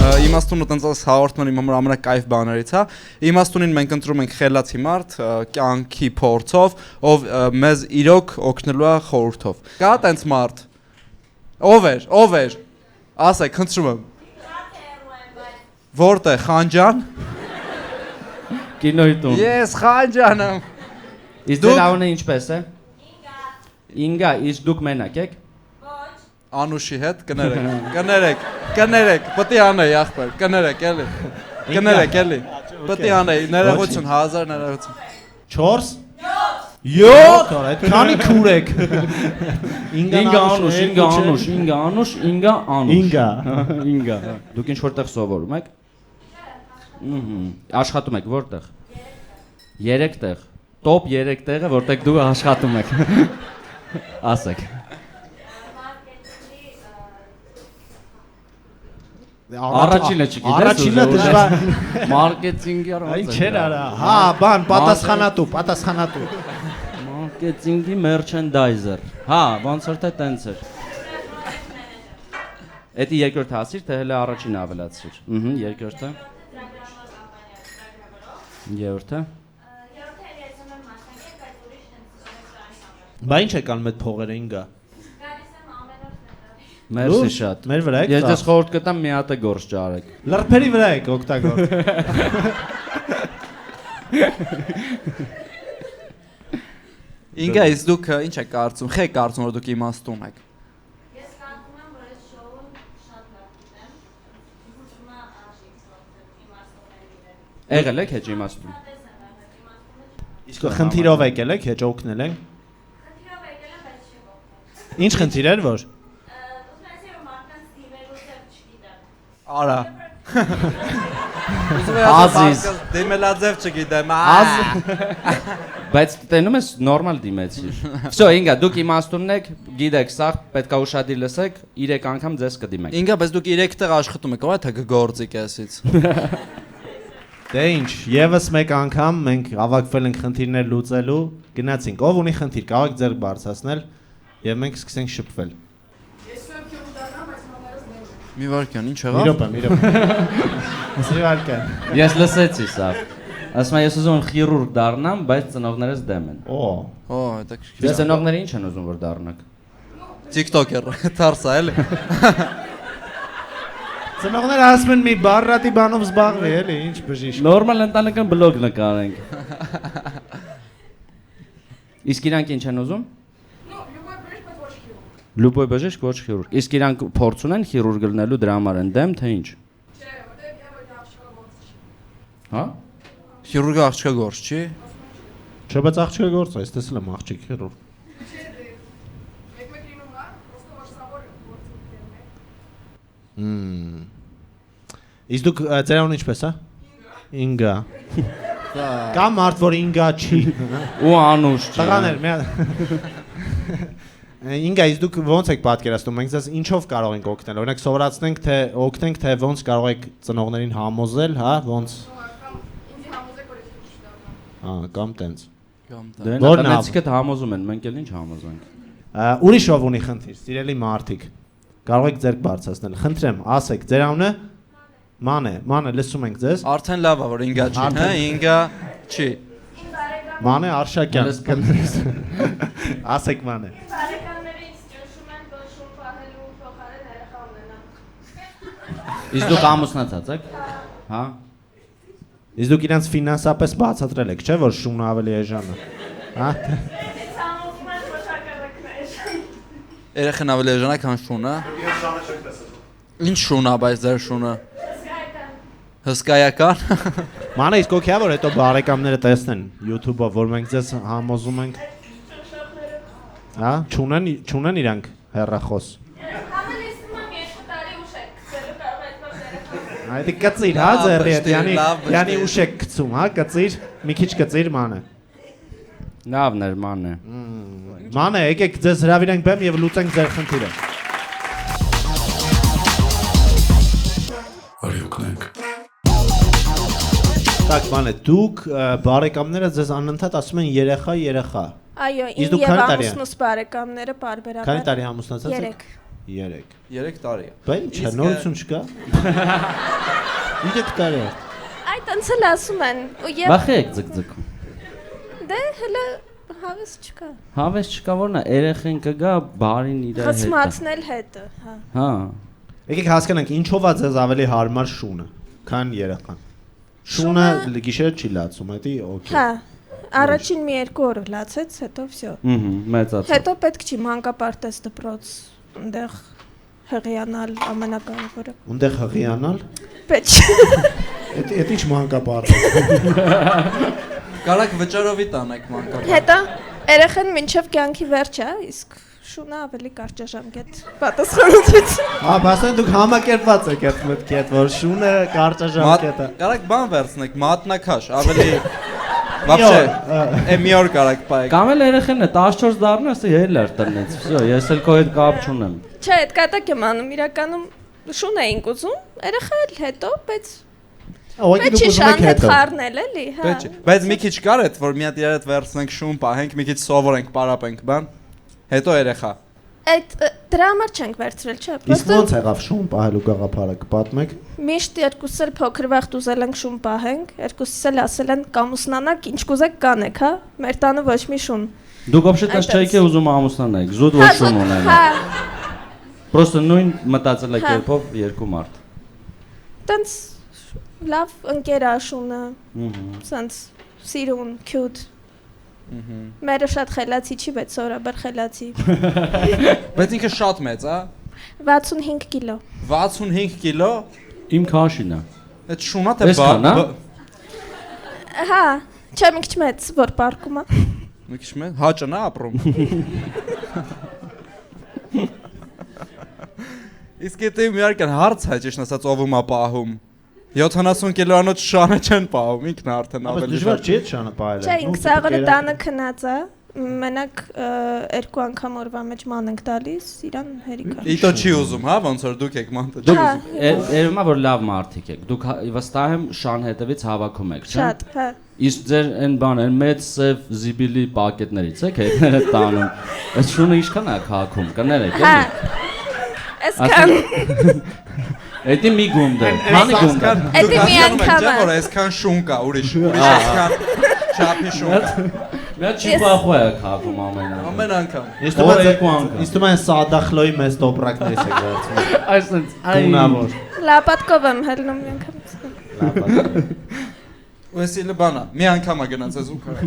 Իմաստունը տենց հաղորդման իմ համար ամենակայֆ բաներից է։ Իմաստունին մենք ընտրում ենք խելացի մարդ, կյանքի փորձով, ով մեզ իրոք օգնելու է խորհրդով։ Կա տենց մարդ։ Ով էր։ Ասեք, խնդրում եմ։ Որտե՞ղ, Խանջան։ Կինոյի տուն։ Ես Խանջան եմ։ Իսկ դու լավն է ինչպես է։ Ինգա, իսկ դուք մենակ եք։ Անուշի հետ կներեք, պետք է անեի ախպեր, կներեք էլի, պետք է անեի, ներողություն, 1000 ներողություն։ 4 7 այդքանի քուր եք։ Ինգա Դուք ինչ որտեղ սովորում եք։ Աշխատում եք որտեղ։ 3 տեղ։ Տոպ 3 տեղը, որտեղ դու աշխատում եք։ Ասեք։ Առաջինը չգիտես։ Առաջինը դժվար։ Մարքեթինգի Ինչ էր արա։ Հա, բան, պատասխանատու։ Մարքեթինգի մերչենդայզեր։ Հա, ոնց որ թե տենց էր։ Էդի երկրորդ հասիր, թե հələ առաջինը ավելացրիր։ Երկրորդը։ Երրորդը։ Բա ինչ եք անում այդ փողերը ինգա։ Մերսի շատ։ Մեր վրա եք։ Ես դες խորհուրդ կտամ մի հատ է գործ ճարեք։ Լրբերի վրա եք օգտագոր։ Ինգա, իսկ դուք ինչ եք կարծում, խեք կարծում, որ դուք իմաստուն եք։ Ես կարծում եմ, որ այս շոուն շատ լավ գիտեմ։ Եղել եք հեչ իմաստուն։ Իսկ խնդիրով եկել եք, հեչ օգնել եք։ Խնդիրով եկել եմ, բայց չի օգնել։ Ինչ խնդիր էր որ։ Արա։ Ազիզ։ Դիմելաձև չգիտեմ։ Բայց տենում ես նորմալ դիմեցիր։ Всё, ինգա, դուք իմաստունն եք, գիտեք, սա պետքա ուշադիր լսեք, 3 անգամ ձեզ կդիմեք։ Ինգա, բայց դուք 3 տեղ աշխատում եք, ո՞վ է թե գործի կեսից։ Դե ինչ, եւս մեկ անգամ մենք հավաքվել ենք խնդիրներ լուծելու, գնացինք, ով ունի խնդիր, կարող եք ձեռք բարձրացնել եւ մենք սկսենք շփվել։ Մի վարքան, ինչ Մի րոպե։ Մի վարքան։ Ես լսեցի սա։ Ասում եմ, ես ուզում եմ խիրուրգ դառնամ, բայց ծնողներս դեմ են։ հետաքրքիր։ Ես ծնողները ինչ են ուզում որ դառնաք։ TikToker, թարսա էլի։ Ծնողները ասում են մի բառատի բանով զբաղվի, էլի, ինչ բժիշկ։ Նորմալ ընտանեկան բլոգ նկարենք։ Իսկ իրանք ինչ են ուզում։ Լուբոյ բժիշկ ոչ խիրուրգ։ Իսկ իրանք փորձ ունեն խիրուրգ լինելու դրա համար են դեմ, թե ինչ։ Հա։ Խիրուրգը աղջկա գործ չի։ Չէ, բայց աղջիկը գործ է, ես տեսել եմ աղջիկ խիրուրգ։ Իսկ դուք ձեր անունը ինչպես է։ Ինգա։ Կա մարդ որ ինգա չի։ Ու անուշ չի։ Տղաներ, մի հատ։ Ինգա, իսկ դուք ո՞նց եք պատկերացնում, մենք ձեզ ինչով կարող ենք օգնել։ Օրինակ սովորացնենք, թե օգնենք, թե ո՞նց կարող եք ծնողներին համոզել, հա, ո՞նց։ Կամ տենց։ Դե նայեցիքդ համոզում են, մենք էլ ինչ համոզենք։ Ուրիշ ով ունի խնդիր, սիրելի մարդիկ։ Կարող եք ձեռք բարձրացնել։ Խնդրեմ, ասեք, ձեր անունը Մանե, լսում ենք ձեզ։ Արդեն լավ է, որ ինգա չի, հա, ինգա չի։ Մանե Արշակյան։ Ասեք Մանե։ Իսկ դուք ամուսնացած եք։ Հա։ Իսկ դուք իրենց ֆինանսապես բացատրել եք, չէ՞ որ շունը ավելի էժան է։ Հա։ Երեխան ավելի էժան է, քան շունը։ Ինչ շուն է, բայց ձեր շունը։ Հսկայական։ Մանե, իսկ օքեյ է որ հետո բարեկամները տեսնեն YouTube-ով, որ մենք ձեզ համոզում ենք։ Հա, չունեն իրանք հեռախոս։ Այդ կծիր, հա, ձեռի հետ, յանի ուշ եք գցում, հա, կծիր, մի քիչ կծիր Մանե։ Լավն էր Մանե։ Մանե, եկեք ձեզ հրավիրենք բեմ եւ լուծենք ձեր խնդիրը։ Արյունք։ Так, Մանե, դուք բարեկամները ձեզ անընդհատ ասում են երեխա։ Այո, իմ եւ ամուսնուս բարեկամները բարբերաբար։ Քանի տարի ամուսնացած եք։ 3 տարի է։ Բա ինչ է, նորություն չկա։ 3 տարի է։ Այդ ոնց էլ ասում են, ու եւ Բախի եք ձգձգում։ դե հələ հավես չկա։ Հավես չկա որնա, երեխեն կգա բարին իր հետ։ Խցմացնել հետը, հա։ Հա։ Եկեք հասկանանք, ինչով է ձեզ ավելի հարմար շունը, քան երեխան։ Շունը գիշերը չի լացում, էդի օքեյ։ Հա։ Առաջին մի 2 օր լացեց, հետո վсё։ Մեծացավ։ Հետո պետք չի մանկապարտեզ դպրոց, այնտեղ հղիանալ ամենակարևորը։ Ունդեղ հղիանալ։ Պետք։ Էդ ինչ մանկապարտեզ։ Կարակ վճարովի տանեք մանկապարտեզ։ Հետո երեխան մինչև կյանքի վերջը, իսկ շունը ավելի կարճաժամկետ պատասխանատվություն։ Հա, բասեն դուք համակերպված եք այդ մտքի հետ, որ շունը կարճաժամկետ է։ Կարակ բան վերցնեք, մատնաքաշ, ավելի Вообще, մի օր կարակ պայեք։ Կամ էլ երեխեն է 14 դառնա, ասա ելար տնից։ Վсё, ես էլ քո հետ կապ չունեմ։ Չէ, այդ կատակ եմ անում, իրականում շուն էինք ուզում, երեխա էլ հետո, բայց Պետք չի շան հետ խառնել էլի, հա։ Բայց մի քիչ կար այդ, որ մի հատ իրար հետ վերցնենք շուն, պահենք, մի քիչ սովորենք, պարապենք, բան։ Հետո երեխա։ Այդ դրա համար չենք վերցրել, չէ։ Իսկ ո՞նց եղավ շուն պահելու գաղափարը, կպատմեք։ Միշտ երկուսս էլ փոքր վաղ ուզել ենք շուն պահենք, երկուսս էլ ասել են կամուսնանանք, ինչ կուզեք կանեք, հա։ Մեր տանը ոչ մի շուն։ Դուք вообще-то չեք ուզում ամուսնանալ, զուտ ոչ շուն ունենալ։ Հա։ Պրոստը նույն մտածելակերպով երկու մարդ։ Տենց լավ ընկեր աշունը։ Սենց սիրուն, cute։ Մերը շատ խելացի չի, բայց սովորաբար խելացի։ Բայց ինքը շատ մեծ, հա։ 65 կիլո։ 65 կիլո։ Իմ քաշին է։ Այդ շունա թե Էսքան, հա։ Հա, չէ, մի քիչ մեծ, որ պարկում է։ Մի քիչ մեծ, հաճն է ապրում։ Իսկ եթե մի արկան հարց է, ճիշտ ասած, ով ումա պահում։ 70 կիլոանոց շանը չեն պահում, ինքն է արդեն Բայց ավելի դժվար չի այդ շանը պահել։ Չէ, ինքս աղը տանը քնած է, մենակ 2 անգամ օրվա մեջ ման ենք տալիս, իրան հերիք է։ Իտո չի ուզում, հա, ոնց որ դուք եք մանտը չի ուզում։ Երևում է որ լավ մարդիկ եք։ Դուք վստահ եմ շան հետևից հավաքում եք, չէ՞։ Շատ, հա։ Իսկ ձեր այն բանը, այն մեծ սև զիբիլի պակետներից եք հետները տանում։ Այդ շունը ինչքան է քաղաքում, կներեք, Հա։ էլի։ Այսքան։ Էդի մի գունդ է, քանի գունդ է։ Էդի մի անգամ է։ Որ այսքան շուն կա, ուրիշ այսքան չափի շուն կա։ Մի հատ չիպախո է քաղաքում Ամեն անգամ։ Իսկ դու մեն սադախլոյի մեծ տոպրակներից եք վերցնում։ Այսինքն, Տունավոր։ Լապատկով եմ հելնում մի անգամ։ Լապատկով։ Ու էսի լբանա, մի անգամ է գնաց ես ու քարը։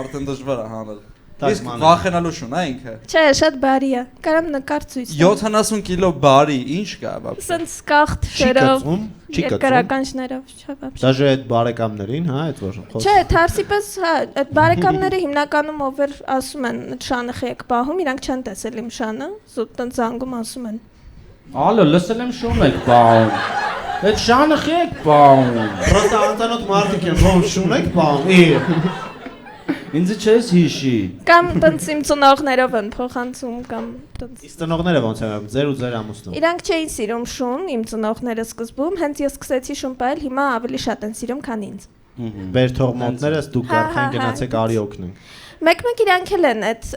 Արդեն դժվար է հանել։ Իսկ վախենալու շուն, հա ինքը։ Չէ, շատ բարի է։ Կարամ նկար ցույց տամ։ 70 կիլո բարի, ինչ կա բաբա։ Սենց կախտ շերով, Չի կծում։ երկարական շներով, չէ՞ բաբա։ Դաժե այդ բարեկամներին, հա, այդ որ խոս։ Չէ, թարսիպես, հա, այդ բարեկամները հիմնականում ով էր ասում են, այդ շանը խեք պահում, իրանք չեն տեսել իմ շանը, զուտ տենց զանգում ասում են։ Ալո, լսել եմ շուն եք պահում։ Այդ շանը խեք պահում։ Պրոստը անծանոթ մարդիկ են, ոնց շուն եք պահում։ Ինձ չես հիշի։ Կամ տենց իմ ծնողներով են փոխանցում, կամ տենց։ Իսկ ծնողները ոնց են, ձեր ու ձեր ամուսնու։ Իրանք չէին սիրում շուն, իմ ծնողները սկզբում, հենց ես սկսեցի շուն պահել, հիմա ավելի շատ են սիրում, քան ինձ։ Բեր թողմոնքներս դուք Հա, արդեն հա, գնացեք արի օգնենք։ Մեկ-մեկ իրանք էլ են այդ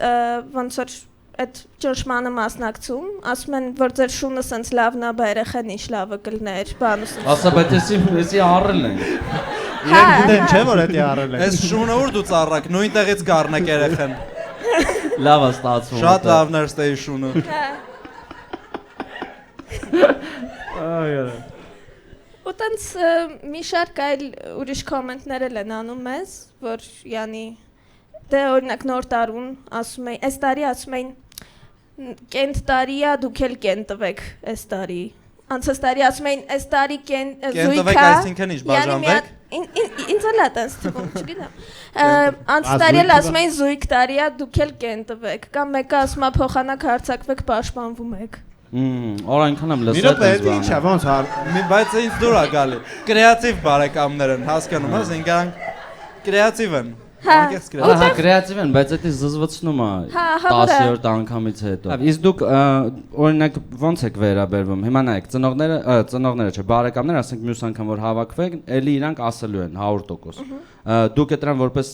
ոնց որ այդ ճնշմանը մասնակցում, ասում են, որ ձեր շունը սենց լավն է, բա երեխան ինչ լավը կլներ, բան ու սենց։ Ասա, բայց էսի առել են։ Իրենք գիտեն չէ որ դա առել է։ Այս շունը ուր դու ծառակ, նույն տեղից գառնեք երեխան։ Լավ է ստացվում։ Շատ լավն էր ստեի շունը։ Այո։ Ու տենց մի շարք այլ ուրիշ կոմենտներ են անում մեզ, որ յանի դե օրինակ նոր տարուն ասում էին, այս տարի ասում էին կենտ տարիա դուք էլ կենտ տվեք այս տարի։ Անցած տարի ասում էին այս տարի կենտ զույգա։ Այսինքն ինչ բաժանվեք։ Ինձ էլ է տենց թվում, չգիտեմ։ Անցած տարի էլ ասում էին զույգ տարիա դուք էլ կենտ տվեք, կամ մեկը ասում է փոխանակ հարցակվեք, պաշտպանվում եք։ Օր այնքան եմ Մի լսել րոպե, դա ինչ է, ոնց Բայց ինձ դուր է գալի։ Կրեատիվ բարեկամներ են, հասկանում ես, ինքան կրեատիվ են։ Հա, Հա, կրեատիվ են, բայց դա զզվացնում է 10-րդ անգամից հետո։ Իսկ դուք օրինակ ոնց եք վերաբերվում։ Հիմա նայեք, ծնողները չէ, բարեկամները, ասենք մյուս անգամ որ հավաքվեք, էլի իրանք ասելու են 100%։ Դուք դրան որպես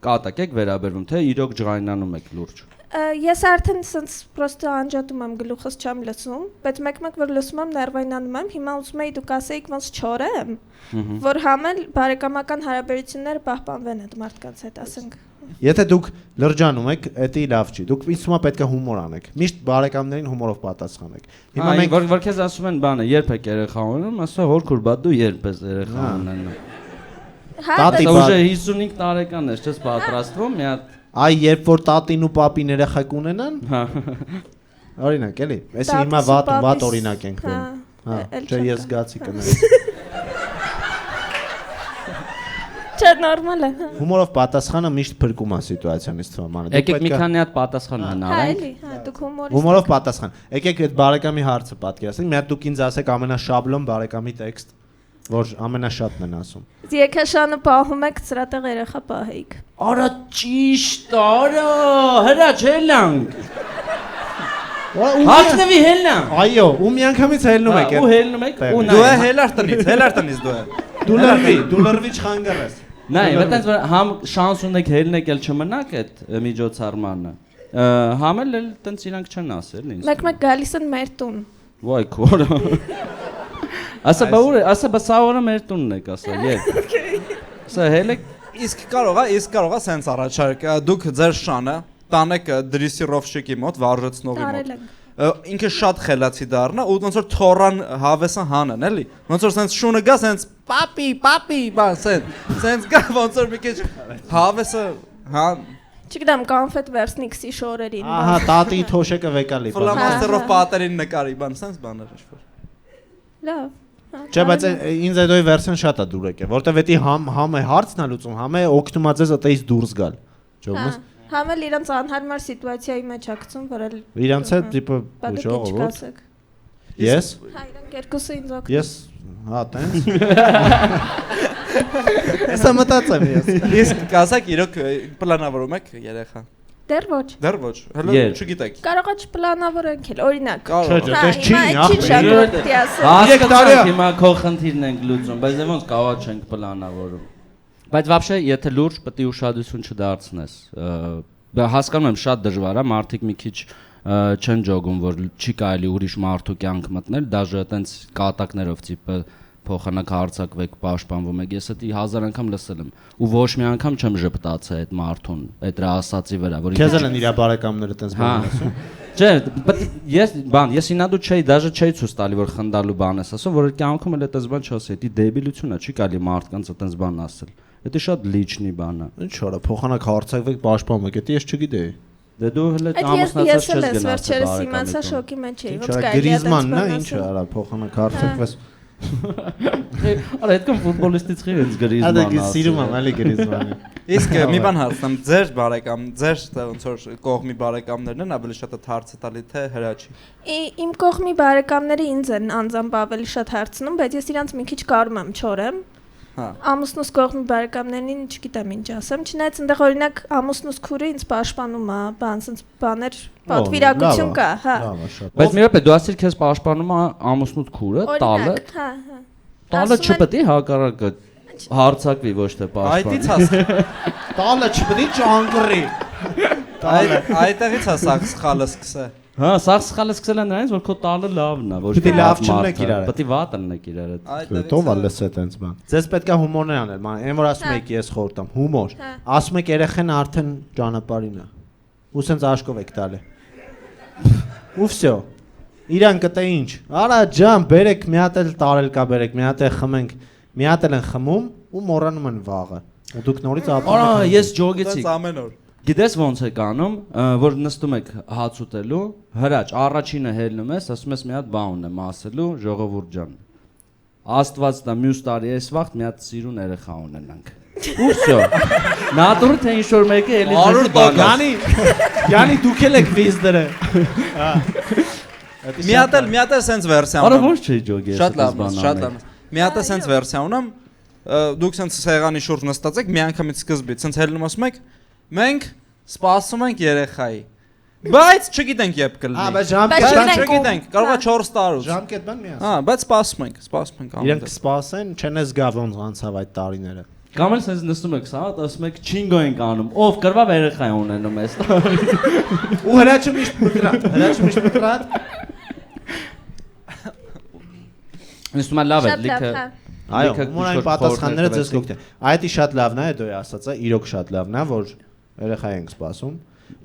կատակ եք վերաբերվում, թե իրոք ջղայնանում եք լուրջ։ Ես արդեն սենց պրոստը անջատում եմ գլուխս չեմ լսում, բայց մեկ-մեկ որ լսում եմ ներվայնանում եմ, հիմա ուզում էի դուք ասեիք ոնց չորեմ, որ համել բարեկամական հարաբերությունները պահպանվեն այդ մարդկանց հետ, ասենք։ Եթե դուք լրջանում եք, դա լավ չի։ Դուք ինձ թվում է պետք է հումոր անեք։ Միշտ բարեկամներին հումորով պատասխանեք։ Հիմա մենք որ քեզ ասում են բանը, երբ եք երեխա ունում, ասա հոր բա դու երբ ես երեխա ունենա։ Դա ուժը 55 տարեկան ես, չես պատրաստվում, մի հատ Այ երբ որ տատին ու պապին երեխա կունենան։ Օրինակ, էլի, այսի հիմա վատ օրինակ ենք դնում։ Հա, չէ, ես զգացի կներես։ Չէ, նորմալ է։ Հումորով պատասխանը միշտ փրկում է սիտուացիանից թվում է։ Եկեք մի քանի հատ պատասխան անենք։ Հա, դուք հումորիստ։ Հումորով պատասխան։ Եկեք այդ բարեկամի հարցը պատկերացնենք։ Մի հատ դուք ինձ ասեք ամենաշաբլոն բարեկամի տեքստ, որ ամենաշատն են ասում։ Եքաշանը պահում եք, ծրատեղ երեխա պահեիք։ Արա ճիշտ, արա, հրաչ հելանք։ Հացնվի հելնամ։ Այո, ու միանգամից հելնում եք։ Ու հելնում եք, ու Դու է հելար տնից դու է։ Դու լրվի չխանգարես։ Նայ, այտենց որ համ շանս ունեք հելնեք էլ չմնաք այդ միջոցառմանը։ Համ էլ տենց իրանք չեն ասել ինձ։ Մեկ-մեկ գալիս են մեր տուն։ Ոայ քորը։ Ասա բա ուր է, ասա բա սա օրը մեր տունն եք, ասա, երբ։ Ասա հելեք Իսկ կարող է սենց առաջարկ դուք ձեր շանը տանեք դրիսիրովշիկի մոտ վարժեցնողի մոտ։ Ինքը շատ խելացի դառնա ու ոնց որ թորան հավեսը հանեն, էլի։ Ոնց որ սենց շունը գա սենց պապի, բա սենց գա ոնց որ մի քիչ հավեսը հա Չգիտեմ, կոնֆետ վերսնիքսի շորերին։ Ահա, տատի թոշեկը վեկալի։ ֆլամաստերով պատերին նկարի բան, սենց բաներ ինչ-որ։ Լավ։ Չէ, բայց ինձ այդ վերսիան շատ է դուր եկել, որտեվ էդի համ է հարցն է լուծում, համ է օգնում է ձեզ այդից դուրս գալ։ Ճոգնես։ Համ էլ իրանց անհարմար սիտուացիայի մեջ ակցում, որ էլ Իրանց հետ տիպը ժողովուրդ։ Ես։ Հա, իրանք երկուսը ինձ օգնում։ Ես, հա, տենց։ Էսա մտածեմ ես։ Իսկ կասեք իրոք պլանավորում եք երեխա։ Դեռ ոչ։ Դեռ ոչ, հələ չգիտեք։ Կարող է չպլանավորենք էլ, օրինակ։ Չէ, դες չի, Հասկացանք հիմա քո խնդիրն ենք լուծում, բայց դե ոնց կարող չենք պլանավորում։ Բայց вообще եթե լուրջ պետք է ուշադրություն չդարձնես։ Հասկանում եմ շատ դժվար է, մարդիկ մի քիչ չեն ջոգում, որ չի կարելի ուրիշ մարդու կյանք մտնել, դաժե այտենց կատակներով տիպը փոխանակ հարցակվեք, պաշտպանվում եք, ես դա 1000 անգամ լսել եմ ու ոչ մի անգամ չեմ ժպտացել այդ մարդուն, այդ դրա ասացի վրա, որ քեզ են իր բարեկամները այտենց բան ասում։ Չէ, ես ինադու չէի, դաժե չէի ցույց տալի, որ խնդալու բան ես ասում, որ կյանքում էլ այդպես բան չասի, դա դեբիլություն է, չի կարելի մարդկանց այտենց բան ասել։ Դա շատ լիչնի բան է։ Ինչ արա, փոխանակ հարցակվեք, պաշտպանվեք, դա ես չգիտեի։ Դե դու հələ ամուսնացած չես գնացել։ Վերջերս իմացա շոկի մեջ էի, ոնց կարելի է Գրիզմանն է, ինչ արա, փոխանակ հարցակվես։ Արա այդքան ֆուտբոլիստից խիղ Գրիզմանը։ Ադե սիրում եմ ալի Գրիզմանը։ Իսկ մի բան հարցնեմ, ձեր բարեկամ, ձեր ոնց որ կողմի բարեկամներն են ավելի շատ հարցը տալի թե հրաչի։ Իմ կողմի բարեկամները ինձ են անձամբ ավելի շատ հարցնում, բայց ես իրանց մի քիչ կարում եմ չորեմ։ Հա։ Ամուսնուս կողմի բարեկամներին չգիտեմ ինչ ասեմ, չնայած այնտեղ օրինակ ամուսնուս քուրը ինձ պաշտպանում է, բան, sense բաներ, պատվիրակություն կա, հա։ Բայց մի րոպե, դու ասիր քեզ պաշտպանում է ամուսնուտ քուրը, տալը։ Հա, հա։ Տալը չպետք է հակառակը հարցակվի ոչ թե պաշտպանի։ Այդից հաս։ Տալը չպետք է ճանկռի։ Այդտեղից է սա սխալը սկսե։ Հա, սա սխալը սկսել են նրանից, որ քո տալը լավն է, ոչ թե լավ չնեք իրար։ Պետք է վատ ունեք իրար հետ։ Տով է լսե տենց բան։ Ձեզ պետք է հումորներ անել, ման, այն որ ասում եք ես խորտամ, հումոր։ Ասում եք երեխեն արդեն ճանապարհին է։ Ու սենց աշկով եք տալի։ Ու վсё։ Իրան կտե ինչ։ Արա ջան, բերեք մի հատ էլ տարել կա բերեք, մի հատ է խմենք, մի հատ էլ են խմում ու մոռանում են վաղը։ Ու դուք նորից ապրում եք։ Արա, ես ջոգեցի։ Դա ամեն օր։ Գիտես ոնց եք անում, որ նստում եք հաց ուտելու, հրաչ, առաջինը հելնում ես, ասում ես մի հատ բան եմ ասելու, ժողովուրդ ջան։ Աստված տա մյուս տարի այս վաղտ մի հատ սիրուն երեխա ունենանք։ Ու վсё։ Նատուրը թե ինչ որ մեկը էլի ձեզ բան։ Յանի դուք էլ եք վիզդերը։ Հա։ Մի հատ էլ սենց վերսիա Արա ունեմ։ ո՞նց չի ջոգի։ Շատ լավ, շատ լավ։ Մի հատ էլ սենց վերսիա ունեմ։ Դուք սենց սեղանի շուրջ նստած եք, միանգամից սկզբից սենց հելնում ասում եք մենք սպասում ենք երեխայի։ Բայց չգիտենք երբ կլինի։ Հա, բայց ժամկետ չգիտենք, կարող է 4 տարուց։ Ժամկետ բան մի ասա։ Հա, բայց սպասում ենք։ Իրենք սպասեն, չեն զգա ոնց անցավ այդ տարիները։ Կամ էլ sense նստում եք սա, ասում եք չինգո ենք անում, ով կրվավ երեխա է ունենում էս։ Ու հրաչը միշտ մկրատ։ Նստում է լավ է, լիքը։ Այո, մորային պատասխանները ձեզ կօգնեն։ Այդի շատ լավն է, դու ասացա, իրոք շատ լավն է, որ երեխա ենք սպասում։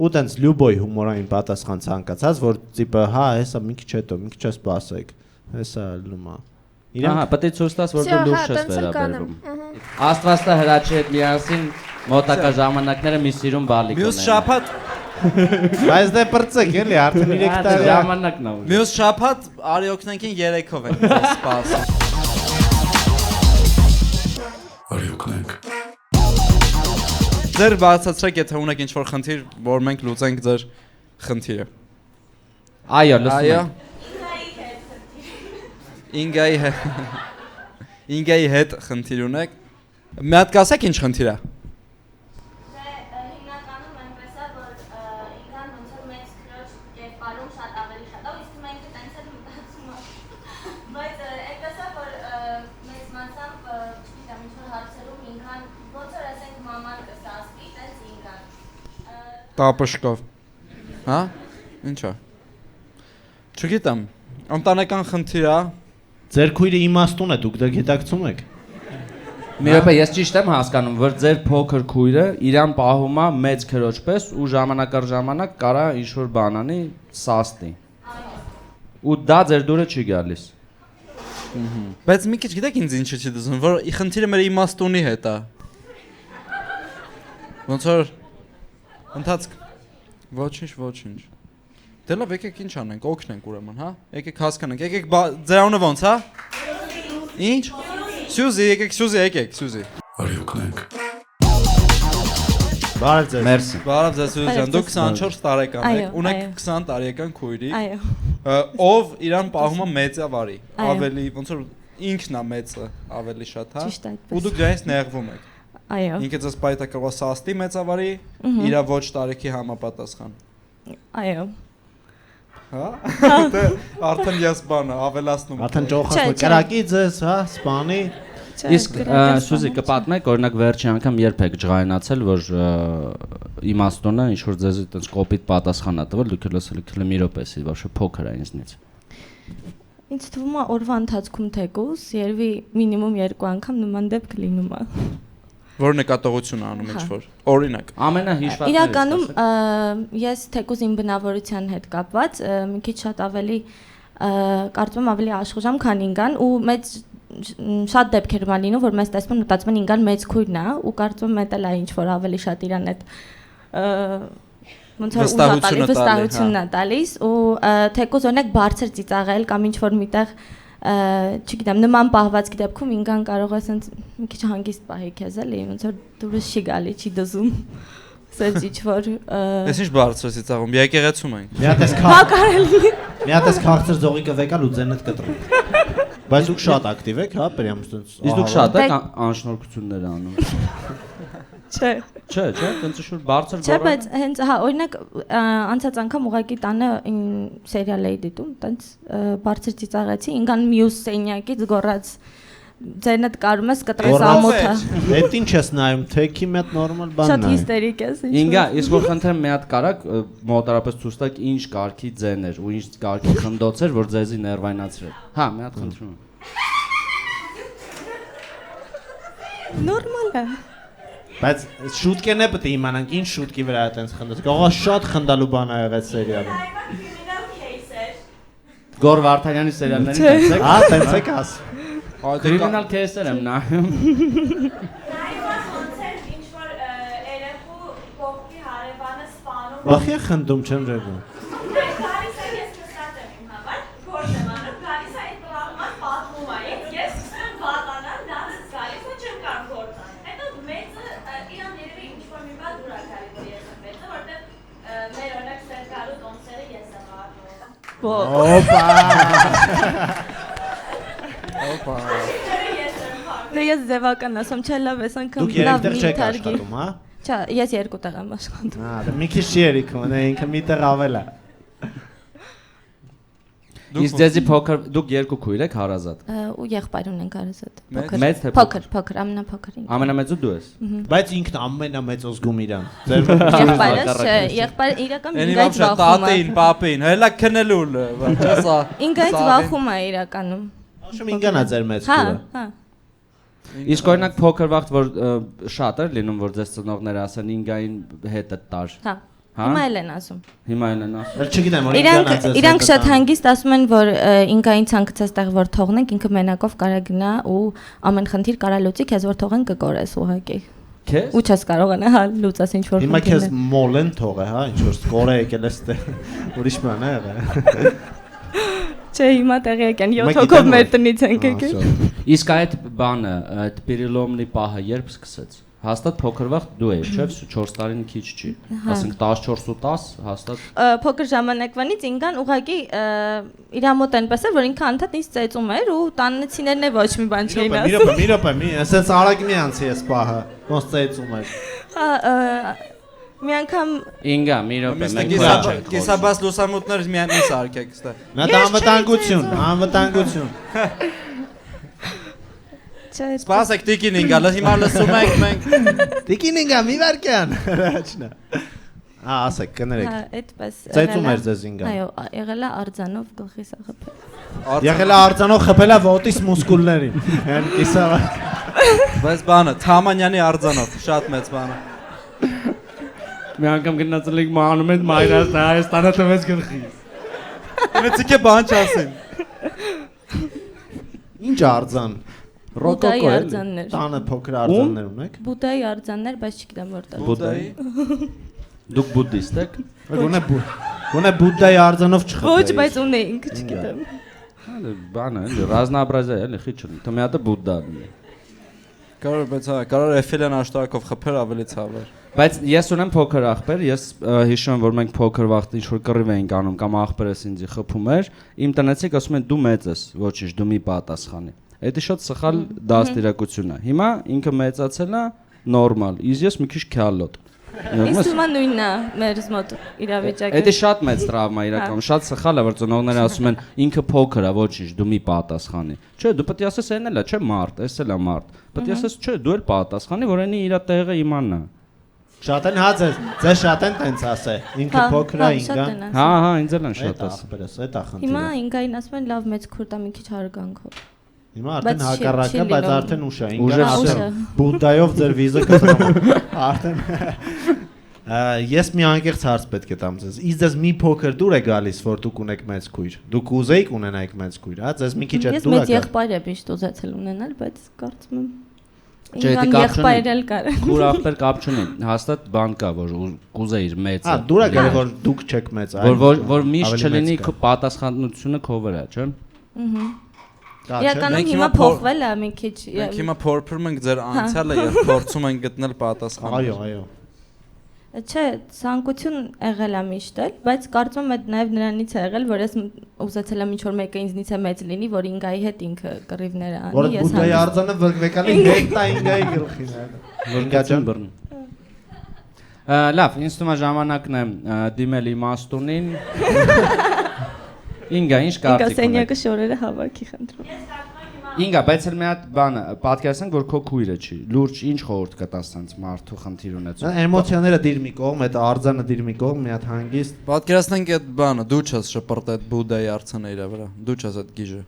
Ու տենց լյուբոյ հումորային պատասխան ցանկացած, որ տիպը հա, հեսա մի քիչ հետո, մի քիչ սպասեք։ Հեսա լումա։ Ահա, պետք է ցույց տաս, որ դու լուրջ ես վերաբերվում։ Աստվածը հրաչի հետ միասին մոտակա ժամանակները մի սիրուն բալիկ ունեն։ Մյուս շաբաթ Բայց դե բրծեք էլի, արդեն 3 տարի ժամանակն է։ Մյուս շաբաթ արի օգնենք 3-ով ենք սպասում։ Արի օգնենք։ Ձեր բացացրեք, եթե ունեք ինչ-որ խնդիր, որ մենք լուծենք ձեր խնդիրը։ Այո, լսում եմ։ Ինգայի հետ խնդիր ունեք։ Մի հատ կասեք ինչ խնդիր է։ Հիմնականում այնպես է, որ ինքան ոնց որ մեծ քրոջ կերպարում շատ ավելի շատ է, իսկ մենք տենց էլ մտածում ենք։ Բայց այնպես է, որ մեծ մասամբ, չգիտեմ, ինչ-որ հարցերում ինքան ոնց որ ասենք մաման կսասվի, տենց ինքան։ Տապշկով։ Հա? Ինչ է։ Չգիտեմ, ընտանեկան խնդիր է։ Ձեր քույրը իմաստուն է, դուք դա գիտակցում եք։ Մի րոպե, ես ճիշտ եմ հասկանում, որ ձեր փոքր քույրը իրան պահում է մեծ քրոջ պես ու ժամանակ առ ժամանակ կարա ինչ-որ բան անի, սաստի։ Ու դա ձեր դուրը չի գալիս։ Բայց մի քիչ գիտեք ինձ ինչը չի դզում, որ խնդիրը մեր իմաստունի հետ է։ Ոնց որ ընթացք ոչինչ։ Դե լավ, եկեք ինչ անենք, օգնենք ուրեմն, հա։ Եկեք հասկանանք, եկեք ձեր անունը ոնց, հա։ Ինչ։ Սյուզի, եկեք, Սյուզի։ Արի օգնենք։ Բարև ձեզ։ Մերսի։ Բարև ձեզ Սյուզի ջան, դուք 24 տարեկան եք, ունեք 20 տարեկան քույրի, ով իրան պահում է մեծավարի, ավելի ոնց որ ինքն է մեծը, ավելի շատ, հա։ Ու դուք դրանից նեղվում եք։ Այո։ Ինքը ձեզ պայտակրված սաստի մեծավարի, իր ոչ տարիքի համապատասխան։ Այո։ Հա։ Դե արդեն ես բանը ավելացնում։ Արդեն ճոխացնում կրակի ձեզ, հա, սպանի։ Իսկ Սյուզի կպատմեք, օրինակ վերջի անգամ երբ եք ջղայնացել, որ իմաստունը ինչ որ ձեզ այդպես կոպիտ պատասխան է տվել, դուք լսել եք մի րոպեսի, ոչ փոքր է ինձնից։ Ինձ թվում է օրվա ընթացքում թեկուզ երևի մինիմում 2 անգամ նման դեպք լինում է։ Որ նկատողություն անում ինչ-որ, օրինակ։ Ամենահիշվածներից։ Իրականում ես թեկուզ իմ բնավորության հետ կապված մի քիչ շատ ավելի կարծում եմ ավելի աշխուժամ, քան ինքան ու մեծ շատ դեպքեր մա լինում, որ մեզ տեսնում են մտածում են ինքան մեծ քույրն է ու կարծում եմ դա էլ է ինչ որ ավելի շատ իրան հետ ոնց որ վստահությունն է տալիս ու թեկուզ օրինակ բարձր ծիծաղել կամ ինչ որ միտեղ չգիտեմ, նման պահվածքի դեպքում ինքան կարող է ասենց մի քիչ հանգիստ պահի քեզ էլի, ոնց որ դուրս չի գալի, չի դզում։ Ասենց ինչ որ Ես ինչ բարձր ծիծաղում, եկեղեցում ենք։ Մի հատ էս քաղցր ձողիկը վեկալ ու ձենդ կտրում։ Բայց դուք շատ ակտիվ եք, հա, պրյամ ասենց։ Իսկ դուք շատ եք անշնորհքություններ անում։ Չէ, տենց շուտ բարձր չէ, բայց հենց հա, օրինակ անցած անգամ ուղակի տանը սերիալ էի դիտում, տենց բարձր ծիծաղեցի, ինքան մյուս սենյակից գոռաց ձենդ կարում ես կտրես ամոթը։ Էդ ինչ ես նայում, թեքի մետ նորմալ բան նայ։ Շատ հիստերիկ ես ինչ։ Ինգա, իսկ որ խնդրեմ մի հատ կարակ մոտարապես ցույց տաք ինչ կարգի ձեն էր ու ինչ կարգի խնդոց էր, որ ձեզի ներվայնացրել։ Հա, մի հատ խնդրում եմ։ Նորմալ է։ Բայց շուտկեն է պետք է իմանանք ինչ շուտկի վրա է տենց խնդոց։ Կարող է շատ խնդալու բան ա եղել սերիալում։ Գոր Վարդանյանի սերիալներին տենց եք։ Հա, տենց եք աս։ Criminal case-եր եմ նայում։ Նայված ոնց էր ինչ-որ երեխու կողքի հարևանը սպանում։ Բախի խնդում չեմ ջերվում։ Գալիս է ես նստած եմ իմ համար, գործ եմ անում, գալիս է այդ պրագման պատմում է, ես սկսում եմ պատանալ, դարձս գալիս ու չեմ կարող գործ անել։ Հետո մեծը իրան երևի ինչ-որ մի բան դուր է գալի, որ ես եմ մեծը, որտեղ մեր օրինակ Սերկալու տոմսերը ես եմ առնում։ Դե ես ձևական ասում, չէ լավ ես անգամ Դուք երեք տեղ չեք աշխատում, հա։ Չէ, ես 2 տեղ եմ աշխատում։ Հա, մի քիչ երիք ունե, ինքը մի տեղ ավել է։ Իսկ ձեզի փոքր դուք երկու քույր եք հարազատ։ Ու եղբայր ունենք արազատ։ Մեծ թե Փոքր, ամենափոքր ինքը։ Ամենամեծը դու ես։ Բայց ինքն ամենամեծ զգում իրան։ Ձեր Եղբայրս չէ, եղբայր իրական ինքնից վախում է։ Տատին, պապին, հելա քնելուլ, ճասա։ Ինքնից վախում է իրականում։ Աշում ինքնա ձեր մեծ քուրը։ Հա։ Իսկ օրինակ փոքր վաղ որ շատ էր լինում որ ձեզ ծնողները ասեն ինգային հետը տար։ Հա։ Հիմա էլ են ասում։ Հիմա էլ են ասում։ Չգիտեմ, որ Իրանք շատ հանգիստ ասում են, որ ինքային ցանկացած տեղ որ թողնենք, ինքը մենակով կարա գնա ու ամեն խնդիր կարա լուծի, քեզ որ թողեն կկորես ուղղակի։ Քեզ։ Ու չես կարողանա հա լուծես ինչ որ Հիմա քեզ մոլեն թողե, հա, ինչ որ սկորը եկել ես դե ուրիշ բան է եղել։ Չէ, հիմա տեղյակ են 7 հոգով մեր տնից ենք եկել։ Իսկ այդ բանը, այդ պիրիլոմնի պահը երբ սկսեց։ Հաստատ փոքր վաղ դու ես, չէ՞, 4 տարին քիչ չի։ Ասենք 14 ու 10 հաստատ։ Փոքր ժամանակվանից ինքան ուղղակի իր մոտ այնպես էր, որ ինքը անդադ ինձ ծեծում էր ու տանեցիներն էլ ոչ մի բան չէին ասում։ Մի րոպե, ասենց արագ մի անցի ես պահը, ոնց ծեծում էր։ Մի անգամ Ինգա, մի րոպե, մենք կիսաբաց լուսամուտներից միայն ինձ արկեք ստե։ Նա անվտանգություն։ Սպասեք Տիկին ինգա, հիմա լսում ենք մենք։ Տիկին ինգա, մի վարքյան։ Հրաչնա։ Ասեք, կներեք։ Հա, այդպես։ Ծեծում էր ձեզ ինգա։ Այո, եղել է արձանով գլխիս աղփել։ Եղել է արձանով խփելա ոտիս մուսկուլներին։ Հեն կիսավա։ Բայց բանը, Թամանյանի արձանով, շատ մեծ բանը։ մի անգամ գնացել ենք մանում են Հայաստանը տվեց գլխի։ Ինձ բան չասեն։ Ինչ արձան։ Բուդայի արձաններ։ Տանը փոքր արձաններ ունեք։ Բուդայի արձաններ, բայց չգիտեմ որտեղ։ Բուդայի։ Դուք բուդդիստ եք։ Գոնե Բուդայի արձանով չխփեի։ Ոչ, բայց ունեինք, չգիտեմ։ Բանը, ռազմաբրազա էլի խիչ ունի։ Թո մի հատ բուդդա։ Կարող բայց հա, կարող Էֆելյան աշտարակով խփել ավելի ցավեր։ Բայց ես ունեմ փոքր աղբեր, ես հիշում եմ որ մենք փոքր վաղ ինչ որ կռիվ էինք անում կամ աղբերս ինձ խփում էր, իմ տնեցիք ասում են դու մեծ ես, ոչինչ, դու մի պատասխանի։ Դա շատ սխալ դաստիարակություն է։ Հիմա ինքը մեծացել է նորմալ, իսկ ես մի քիչ քյալոտ։ Իսկ հիմա նույնն է մեր մոտ իրավիճակը։ Դա շատ մեծ տրավմա իրական, շատ սխալ է որ ծնողները ասում են ինքը փոքր է, ոչինչ, դու մի պատասխանի։ Չէ, դու պետք է ասես այն էլ է, չէ, մարդ, էս էլ է մարդ։ Պետք է ասես, չէ, դու էլ պատասխանի, որ այնի իր տեղը իմանա։ Շատ են հա ձեզ շատ են տենց ասե։ Ինքը փոքր է ինգան։ Հա, ինձ էլ են շատ ասել։ Ախպերս, այդ ախնդիրը։ Հիմա ինքային ասում են լավ մեծ քուրտա մի քիչ հարգանքով։ Հիմա արդեն հակառակը, բայց արդեն ուշ է։ Ուժ է Բուդդայով ձեր վիզը կտրում։ Արդեն Ես մի անկեղծ հարց պետք է տամ ձեզ։ Իսկ ձեզ մի փոքր դուր է գալիս, որ դուք ունեք մեծ քույր։ Դուք ուզեիք ունենայիք մեծ քույր, հա? Ձեզ մի քիչ է դուր է գալիս։ Ես մեծ եղբայր եմ միշտ ուզեցել ունենալ, բայց կարծում եմ Չէ, դա եղբայր էլ կար։ Քուր ախպեր կապ չունի։ Հաստատ բան կա, որ կուզեիր մեծ։ Հա, դուր է գալի, որ դուք չեք մեծ, այլ որ միշտ չլինի պատասխանատվությունը քո վրա, չէ՞։ Իրականում հիմա փոխվել է մի քիչ։ Մենք հիմա փորփրում ենք ձեր անցյալը եւ փորձում ենք գտնել պատասխան։ Այո, այո։ Չէ, ցանկություն եղել է միշտ էլ, բայց կարծում եմ նաև նրանից է եղել, որ ես ուզեցել եմ ինչ-որ մեկը ինձնից է մեծ լինի, որ ինգայի հետ ինքը կռիվներ անի, ես հանդիպ։ Որ Բուդդայի արձանը վեկալի գետա ինգայի գլխին է։ Ինգա ջան բռն։ Լավ, ինձ թվում է ժամանակն է դիմել իմաստունին։ Ինգա, ինչ կարծիք ունեք։ Ինգա սենյակը շորերը հավաքի խնդրում։ Ինգա, բայց էլ մի հատ բան պատկերացնենք, որ քո քույրը չի։ Լուրջ ինչ խորհուրդ կտաս ցած մարդու խնդիր ունեցող։ Էմոցիաները դիր մի կողմ, այդ արձանը դիր մի կողմ, մի հատ հանգիստ։ Պատկերացնենք այդ բանը, դու չես շպրտ այդ Բուդդայի արձանը իր վրա։ Դու չես այդ գիժը։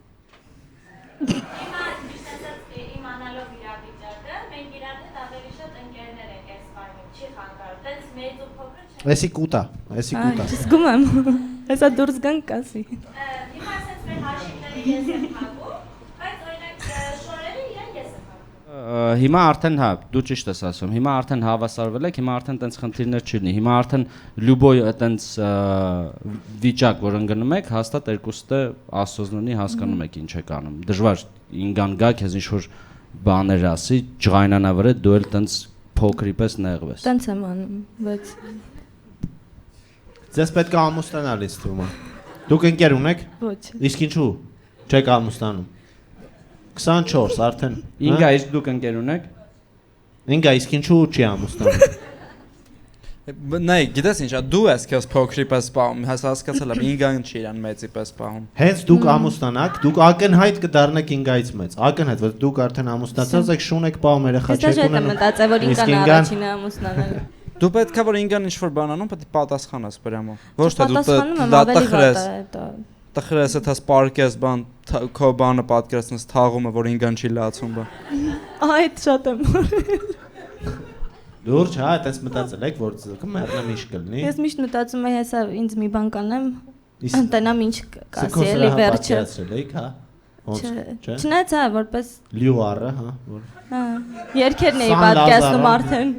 Իմանալով իրավիճակը, մենք իրար հետ ավելի շատ ընկերներ ենք այս բանում, չի խանգարում։ Տենց մեծ ու փոքր չէ։ Էսի կուտա։ Զգում եմ։ Հեսա դուրս գան կասի։ Հիմա ասած մեր հաշիվները ես եմ հագում, բայց օրինակ շորերը իրան ես եմ հագում։ Հիմա արդեն հա, դու ճիշտ ես ասում։ Հիմա արդեն հավասարվել եք, հիմա արդեն տենց խնդիրներ չունի։ Հիմա արդեն լյուբոյ տենց վիճակ, որ ընկնում եք, հաստատ երկուստը ասոզնունի հասկանում եք ինչ եք անում։ Դժվար ինգան գա քեզ ինչ որ բաներ ասի, ջղայնանա վրա դու էլ տենց փոքրի պես նեղվես։ Տենց եմ անում, բայց Ձեզ պետք է ամուսնանալ ինձ թվում է։ Դուք ընկեր ունեք։ Ոչ։ Իսկ ինչու չեք ամուսնանում։ 24 արդեն։ Ինգա, իսկ դուք ընկեր ունեք։ Ինգա, իսկ ինչու չի ամուսնանում։ Նայ, գիտես ինչ, դու ես քեզ փոքրի պես սպահում, հասկացել եմ, ինգան չի իրան մեծի պես սպահում։ Հենց դուք ամուսնանաք, դուք ակնհայտ կդառնաք ինգայից մեծ։ Ակնհայտ, որ դուք արդեն ամուսնացած եք, շուն եք պահում, երեխա չեք ունենում։ Ես դա մտածել որ ինգան առաջինը ամուսնանել։ Դու պետք է որ ինգան ինչ-որ բան անում, պետք է պատասխանես բրամո։ Ոչ թե դու տխրես, դա սպարկես բան, քո բանը պատկերացնես թաղումը, որ ինգան չի լացում բան։ Այդ շատ եմ։ Լուրջ, հա, այդպես մտածել եք, որ կմեռնեմ ինչ կլինի։ Ես միշտ մտածում եմ, հեսա ինձ մի բան կանեմ, ընտենամ ինչ կասի, էլի վերջը։ Չնայած հա, որպես լյուարը, հա, որ։ Հա, երկերն էի պատկերացնում արդեն։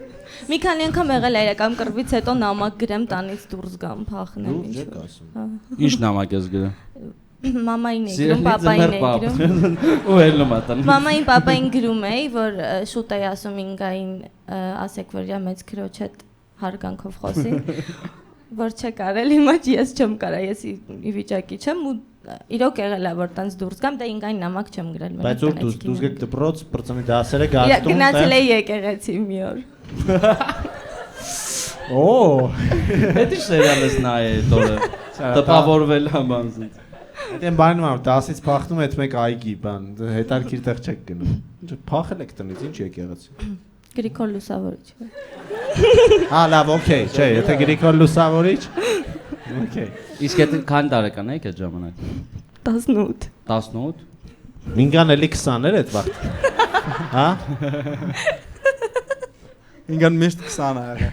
Մի քանի անգամ եղել է իրական կռվից հետո նամակ գրեմ տանից դուրս գամ, փախնեմ ինչ-որ։ Ինչ նամակ ես գրում։ Մամային էի գրում, պապային էի գրում։ Ու ելնում ատան։ Մամային, պապային գրում էի, որ շուտ էի ասում ինգային ասեք, որ իրա մեծ քրոջ հետ հարգանքով խոսի, որ չեք արել, հիմա ես չեմ կարա, ես ի վիճակի չեմ ու իրոք եղել է, որ տենց դուրս գամ, դա ինգային նամակ չեմ գրել։ Բայց որ դուք եք դպրոց, բրծմի դասերը գարտում։ Գնացել էի եկեղեցի մի օր։ Օ, Էդի սերիալ ես նայել տորը։ Տպավորվել համանձից։ Այդեն բանում եմ, 10-ից փախնում այդ մեկ այգի բան, հետարքիր տեղ չեք գնում։ Փախել եք տնից, ինչ եկեղեցի։ Գրիգոր Լուսավորիչ։ Հա, լավ, օքեյ, չէ, եթե Գրիգոր Լուսավորիչ։ Okay։ Իսկ այդ քանի տարեկան եք այդ ժամանակ։ 18։ 18։ Ինգան էլի 20 էր այդ վաղ։ Հա։ Ինգան միշտ 20 է։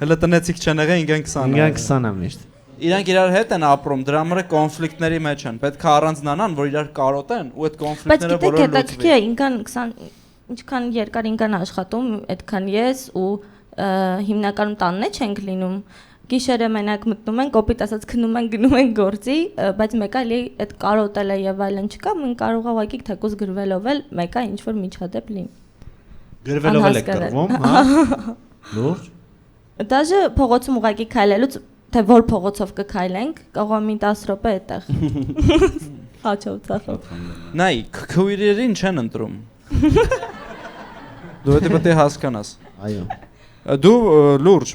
Հələ տնեցիկ չեն եղել, ինգան 20 է։ Ինգան 20 է միշտ։ Իրանք իրար հետ են ապրում, դրա համար կոնֆլիկտների մեջ են։ Պետք է առանձնանան, որ իրար կարոտեն ու այդ կոնֆլիկտները որը լուծվի։ Բայց գիտեք, ինգան 20 ինչքան երկար ինգան աշխատում, այդքան ես ու հիմնականում տանն չենք լինում։ Գիշերը մենակ մտնում են, կոպիտ ասած քնում են, գնում են գործի, բայց մեկը էլի այդ կարոտելը եւ այլն չկա, մենք կարող է ուղղակի թեկուզ գրվելով էլ մեկը ինչ որ միջադեպ լինի։ Գրվելով էլ եք կռվում, հա։ Լուրջ։ Դաժե փողոցում ուղղակի քայլելուց թե որ փողոցով կքայլենք, կարող է 10 րոպե այդտեղ։ Հաչով ծախով։ Նայ, քույրերին չեն ընտրում։ Դու դա պետք է հասկանաս։ Այո։ Դու լուրջ,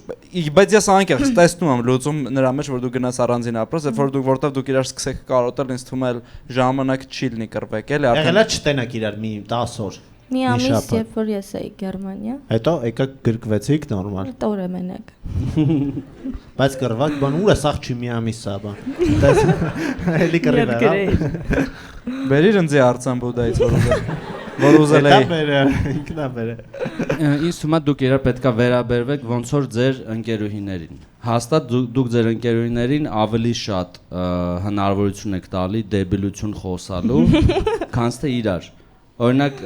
բայց ես անկեղծ տեսնում եմ լուծում նրա մեջ, որ դու գնաս առանձին ապրես, երբ որ դու որտեվ դուք իրար սկսեք կարոտել, ինձ թվում է ժամանակ չի լինի կռվեք, էլի արդեն։ Եղել է չտենակ իրար մի 10 օր։ Մի ամիս, երբ որ ես էի Գերմանիա։ Հետո եկաք գրկվեցիք նորմալ։ Հետո օրը մենակ։ Բայց կռվակ բան ուր է սաղ չի մի ամիս սա բան։ Տես էլի կռիվ է։ Բերիր ինձ արցան բուդայից որ ուզել էի։ Ինքնա բերե։ Ինձ թվում է դուք իրար պետքա վերաբերվեք ոնց որ ձեր ընկերուհիներին։ Հաստատ դուք ձեր ընկերուհիներին ավելի շատ հնարավորություն եք տալի դեբիլություն խոսալու, քան թե իրար։ Օրինակ,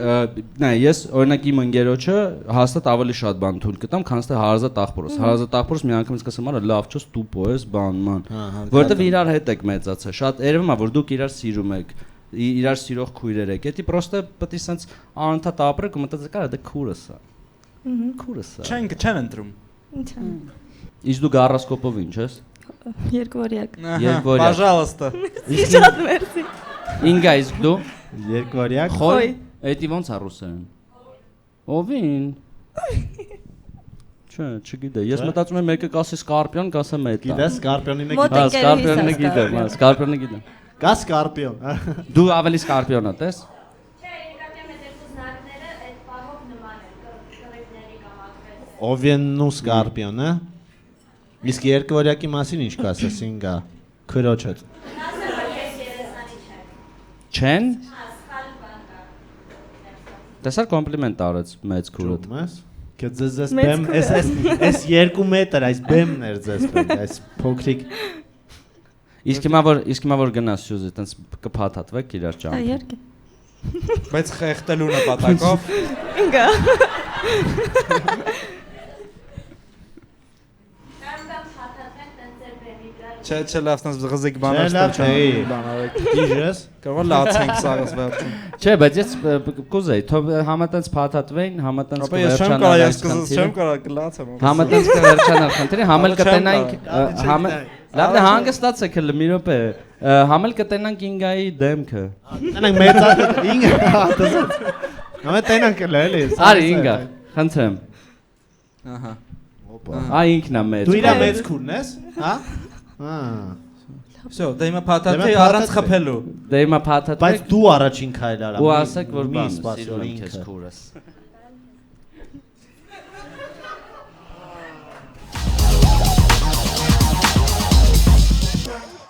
նայ, ես օրինակ իմ ընկերոջը հաստատ ավելի շատ բան թույլ կտամ, քան թե հարազատ աղբորս։ Հարազատ աղբորս մի անգամից կասեմ, արա լավ չես տուպո ես, բան։ Որտեվ իրար հետ եք մեծացել։ Շատ երևում է, որ դուք իրար սիրում եք, իրար սիրող քույրեր եք։ Էդի պրոստը պետք է սենց անընդհատ ապրեք ու մտածեք, արա դա քուրս է։ Քուրս է։ Չեն ընտրում։ Ինչ է։ Իսկ դու գարասկոպով ինչ ես։ Երկվորյակ։ Երկվորյակ։ Пожалуйста։ Շատ մերսի։ Ինգա իսկ դու։ Երկվորյակ։ Խոյ։ Էդի ոնց է ռուսերեն։ Ովին։ Չէ, չգիտեմ։ Ես մտածում եմ մեկը կասի սկարպիոն, կասեմ էտա։ Գիտես սկարպիոնին եք։ Մոտ Սկարպիոնը գիտեմ, սկարպիոնը գիտեմ։ Կա սկարպիոն։ Դու ավելի սկարպիոն ես, տես։ Չէ, նկատի եմ այդ զնարները այդ պահով նման են կռիվների կամ ակվեց։ Օվենն ու սկարպիոնը։ Իսկ երկվորյակի մասին ինչ կասես ինգա։ Քրոջը։ Ասեմ, որ ես երեսանի չեմ։ Չեն։ Սխալ բան կա։ Տեսար կոմպլիմենտ արեց մեծ քուրդ։ Ճոմես։ Կը ձեզ բեմ, էս 2 մետր այս բեմն էր ձեզ պետք, այս փոքրիկ։ Իսկ հիմա որ գնաս Սյուզի, տենց կփաթաթվեք իրար ճամ։ Այերկե։ Բայց խեղտելու նպատակով Ինգա։ Չէ, լավ, տես ղզիկ Չէ, լավ, դիժես։ կարող է լացենք սաղս վերջում։ Չէ, բայց ես կուզեի, թող համատենց փաթաթվեին, համատենց Ապա ես չեմ կարող, ես կզս չեմ կարող կլացեմ։ Համատենց կվերջանալ խնդիրը, համել կտենանք, լավ դե հանգստացեք հələ մի րոպե, համել կտենանք ինգայի դեմքը։ Տենանք մեծակ ինգա, դասած։ Ամեն տենանք էլ էլի։ Արի ինգա, խնդրեմ։ Ահա։ ապա։ Ինքն է մեծ։ Դու իրա մեծ քուրն ես, հա? Всё, դե հիմա փաթաթի առանց խփելու։ Դե հիմա փաթաթ։ Բայց դու առաջին քայլ արա։ Ու ասեք որ բան, սիրում եմ քեզ քուրս։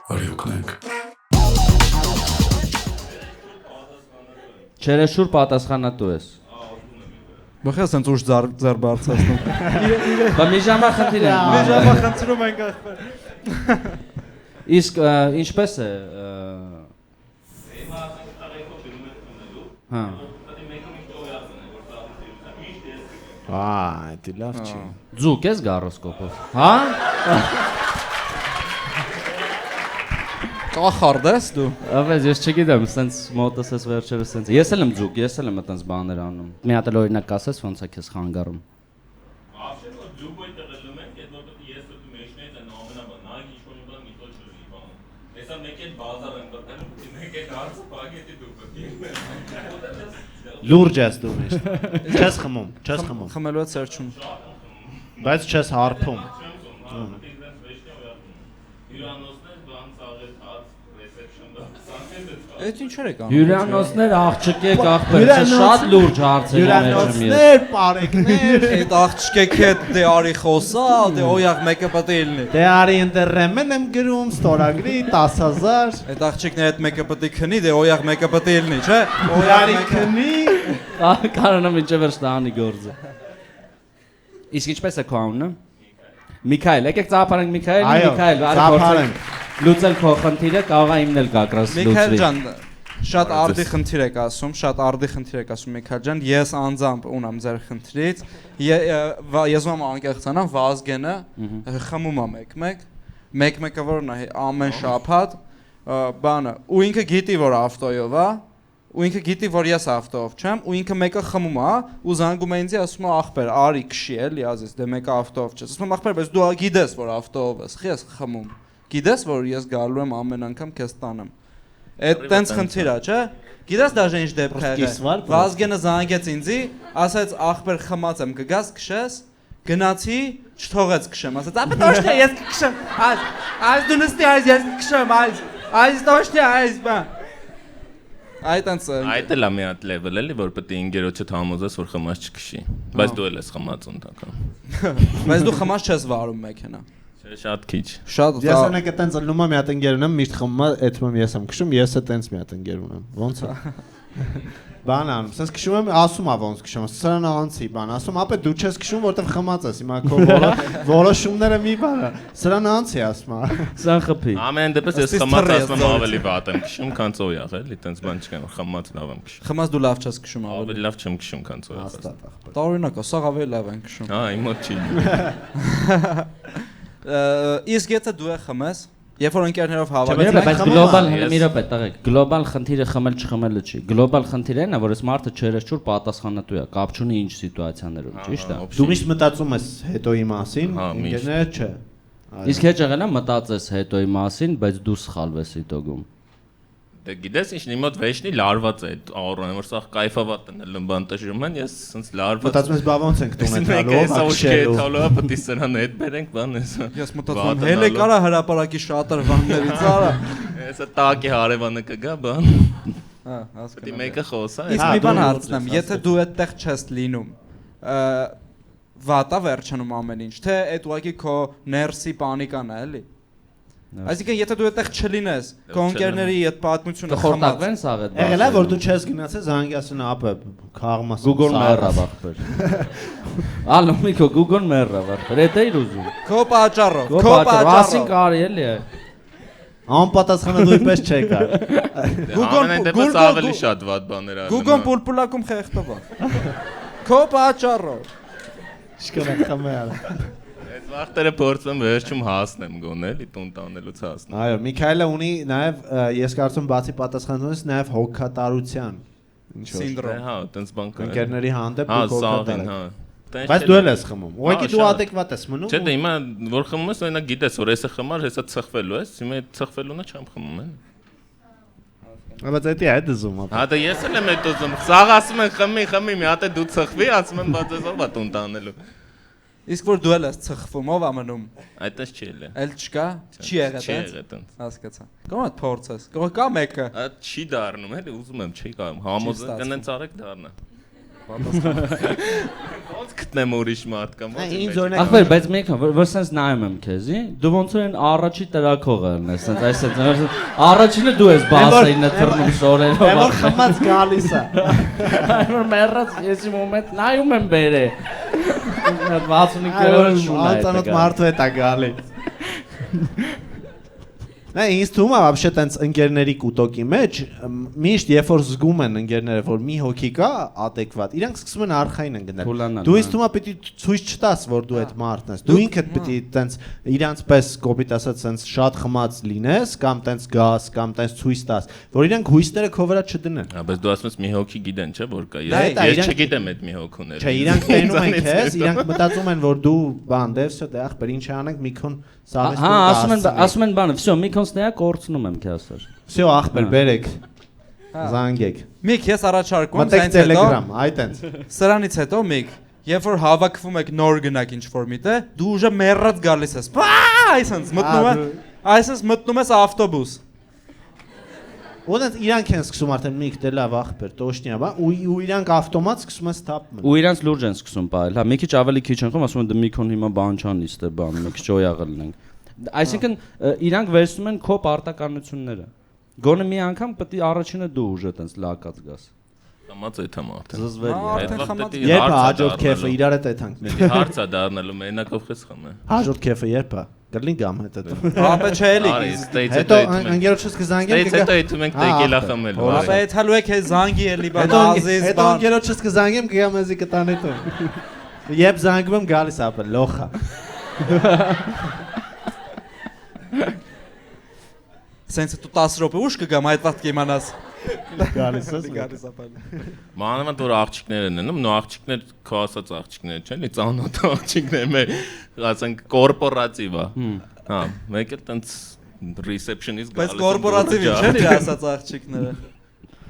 Audio Clank. Չերեշուր պատասխանատու ես։ Բախի ասենց ուշ ձեր բարձրացնում։ Բա մի ժամա խնդիր եմ։ Մի ժամա խնդրում ենք ախպեր։ Իսկ ինչպես է։ Հա։ Դի լավ չի։ Ձուկ ես գարոսկոպով։ Հա։ Կախարդ ես դու։ Ավեզ ես չգիտեմ, սենց մոտս ես վերջերս սենց։ Ես էլ եմ ձուկ, ես էլ եմ այդպես բաներ անում։ Մի հատ էլ օրինակ ասես ոնց է քեզ խանգարում։ Вообще вот любой элемент, это вот если ты мечтаешь, это номинально, на ничего не было, никто чужой не было. Это мекет базар, это мекет арс, пагети дупати. Լուրջ ես դու միշտ։ Չես խմում, չես խմում։ Խմելու է ծերչում։ Բայց չես հարբում։ Այդ ինչեր եք անում։ Հյուրանոցներ աղջկեք աղբեր, շատ լուրջ հարցեր եմ ես։ Հյուրանոցներ, պարեկներ։ Այդ աղջկեք հետ դե արի խոսա, դե օյաղ մեկը պետք է լինի։ Դե արի ընտերրեմեն եմ գրում, ստորագրի 10,000։ Այդ աղջիկների հետ մեկը պետք է քնի, դե օյաղ մեկը պետք է լինի, չէ։ Արի քնի։ Կարանա մինչև վերջ տանի գործը։ Իսկ ինչպես է քո անունը։ Միքայել, եկեք ծափարենք Միքայել, Միքայել, արի փորձենք։ Լուծել քո խնդիրը կարող է իմն էլ գակրաս լուծվի։ Միքայել ջան, շատ արդի խնդիր եք ասում, շատ արդի խնդիր եք ասում Միքայել ջան, ես անձամբ ունեմ ձեր խնդրից։ Ես ում անկեղծանամ Վազգենը խմում է մեկ-մեկը որն է ամեն շաբաթ բանը, ու ինքը գիտի որ ավտոյով է, ու ինքը գիտի որ ես ավտոյով չեմ, ու ինքը մեկը խմում է, ու զանգում է ինձ ասում է ախպեր, արի քշի էլի, ասես, դե մեկը ավտոյով չես։ Ասում եմ ախպեր, բայց դու գիտես որ ավտոյով ես, խի ես խմում։ Գիտես որ ես գալու եմ ամեն անգամ քեզ տանեմ։ Այդ տենց խնդիր է, չէ։ Գիտես դաժե ինչ դեպք է եղել։ Վազգենը զանգեց ինձի, ասաց ախպեր խմած եմ, կգաս քշես, գնացի, չթողեց քշեմ, ասաց, ապա տոշտե ես կքշեմ, այս դու նստի այս ես կքշեմ, այս տոշտե այս բա։ Այդ անց Այդ էլ է մի հատ level էլի, որ պետք է ինգերոջդ համոզես, որ խմած չքշի։ Բայց դու էլ ես խմած ընդհանրական։ Բայց դու խմած չես վարում մեքենա։ Շատ քիչ։ Շատ Ես ունենք այտենց լնում եմ մի հատ ընկեր ունեմ, միշտ խմում եմ, այդ մեմ ես եմ քշում, ես է տենց մի հատ ընկեր ունեմ։ Ոնց է։ Բան անում, sense քշում եմ, ասում ա ոնց քշում, սրան անցի, բան, ասում ապա դու չես քշում, որտեվ խմած ես, հիմա քո որոշումները մի բան է։ Սրան անցի ասում ա։ Սան խփի։ Ամեն դեպս ես խմած ասում եմ ավելի վատ եմ քշում, քան ծոյաղ էլի, տենց բան չկա, խմած լավ եմ քշում։ խմած դու լավ չես քշում Ավելի լավ չեմ քշում, քան ծոյաղ։ Տարօրինակ է, սա ավելի լավ են քշում։ Հա, իմ մոտ չի։ Իսկ եթե դու ես խմես, երբ որ ընկերներով հավաքվում Բայց գլոբալ հենց մի րոպե տղեկ, գլոբալ խնդիրը խմել չխմելը չի։ Գլոբալ խնդիրն է, որ այս մարդը չերեշուր պատասխանատու է, կապ չունի ինչ սիտուացիաներում, ճիշտ է։ Դու միշտ մտածում ես հետոյի մասին, ընկերները չէ։ Իսկ հետ եղել է մտածես հետոյի մասին, բայց դու սխալվես իտոգում։ Դե գիտես ինչ, իմ մոտ վեճնի լարված է այդ առոնը, որ սա կայֆավատ են լմբան տժում են, ես սենց լարված։ Մտածում ես բա ոնց ենք տունը տալով, պետք է սրան հետ բերենք, բան էս։ Ես մտածում հել է կարա հրապարակի շատրվաններից արա։ Հեսա տակի հարևանը կգա, բան։ Հա, հասկանում։ Դի մեկը խոսա։ Իսկ մի բան հարցնեմ, եթե դու այդտեղ չես լինում, վատա վերջանում ամեն ինչ, թե այդ ուղղակի քո ներսի պանիկան է, էլի։ Այսինքն եթե դու այդտեղ չլինես, քո ընկերների այդ պատմությունը խորտակվեն սաղ այդ։ Եղել է որ դու չես գնացել զանգասուն ապը քաղմաս։ Google Mail-ը բախբեր։ Ալո միկո Google Mail-ը բախբեր։ Էդ էիր ուզում։ Քո պատճառով, ասին կարի էլի է։ Անպատասխանատու պես չեկար։ Ամեն դեպս ավելի շատ վատ բաներ արել։ Google պուլպուլակում խեղտով է։ Քո պատճառով։ Շկոն խմել։ Այդ վախտերը փորձում վերջում հասնեմ գոնե, էլի տուն տանելուց հասնեմ։ Այո, Միքայելը ունի նաև ես կարծում բացի պատասխանատուից նաև հոգատարության ինչ որ սինդրոմ։ Հա, տենց բան կա։ ընկերների հանդեպ Հա, դու հոգատար հա։ ես։ Բայց դու էլ ես խմում։ Ուղղակի դու ադեկվատ ես մնում։ Չէ, դե հիմա որ խմում ես, օրինակ գիտես, որ էսը խմար, հեսա ծխվելու ես, հիմա այդ ծխվելունը չեմ խմում են։ Բայց դա է դզում ապա։ Հա, դե ես էլ եմ այդ ուզում։ Սաղ ասում են խմի, մի հատ է դու ծխվի, ասում եմ բայց ես ով է տուն տանելու։ Իսկ որ դու էլ ես ծխվում, ով ամնում։ Այդտես չի էլ։ Էլ չկա, չի եղել այդպես։ Հասկացա։ Կողմ այդ փորձես։ Կա մեկը։ Այդ չի դառնում, էլի ուզում եմ, չի կարող։ Համոզել կնենց արեք դառնա։ Ոնց գտնեմ ուրիշ մարդ կամ ոնց։ Ախպեր, բայց մեկ որ sense նայում եմ քեզի, դու ոնց որ այն առաջի տրակողը ես, sense այսպես առաջինը դու ես բասեինը թռնում շորերով։ Որ խմած գալիս է։ Այն որ մեռած ես իմ մոմենտ նայում եմ բերե։ 65-րդ շունա է։ Անծանոթ մարդու հետ է գալի։ Նա ինձ թվում է вообще տենց ընկերների կուտոկի մեջ միշտ երբ որ զգում են ընկերները որ մի հոգի կա adekvat իրանք սկսում են արխային են գնել դու ինձ թվում է պիտի ցույց չտաս որ դու այդ մարդն ես դու ինքդ պիտի տենց իրանց պես կոպիտ ասած տենց շատ խմած լինես կամ տենց գաս կամ տենց ցույց տաս որ իրանք հույսները քո վրա չդնեն բայց դու ասում ես մի հոգի գիտեն չէ որ կա ես չգիտեմ այդ մի հոգուները չէ իրանք տենում են քեզ իրանք մտածում են որ դու բան դե վсё դե ախպեր ինչ անենք մի քոն սաղից հա ասում են բանը վсё մի քոն ստեյա կորցնում եմ քեզ ասար վсё ախպեր բերեք զանգեք Միք ես առաջարկում եմ մտեք Telegram այդ այնց սրանից հետո միք երբ որ հավաքվում եք նոր գնաք ինչ որ միտը դու ուժը մեռած գալիս ես այսպես մտնում ես ավտոբուս Ոնց իրանք են սկսում արդեն միք դե լավ ախպեր տոշնիա բա ու իրանք ավտոմատ սկսում են սթափ ու իրանք լուրջ են սկսում պահել հա մի քիչ ավելի քիչ են խոմ ասում են դե մի քոն հիմա բան չանի ստե բան մի քիչ օյաղը լինենք այսինքն իրանք վերցնում են քո պարտականությունները գոնե մի անգամ պետք է առաջինը դու ուժը տենց լակած գաս Համաց այդ եմ արդեն զզվելի երբ է հաջորդ քեֆը իրար հետ այդանք մի հարց է դառնալու մենակով քեզ խմե հաջորդ քեֆը երբ է կլինի գամ հետո ապա չէ էլի հետո ընկերոջս կզանգեմ հետո այդում ենք տեկիլա խմելու ապա եթալու եք հեզ զանգի էլի բան ազիզ հետո ընկերոջս կզանգեմ կգամ էզի կտան հետո երբ զանգում եմ գալիս ապա լոխա Սենց դու 10 րոպե ուշ կգամ այդ վաղ կիմանաս գալիս ես ապա մանավանդ որ աղջիկներ են նո աղջիկներ քո ասած աղջիկներ չեն լի ծանոթ աղջիկներ մեր ասենք կորպորատիվ հա մեկը տենց receptionist բայց կորպորատիվ չեն իր ասած աղջիկները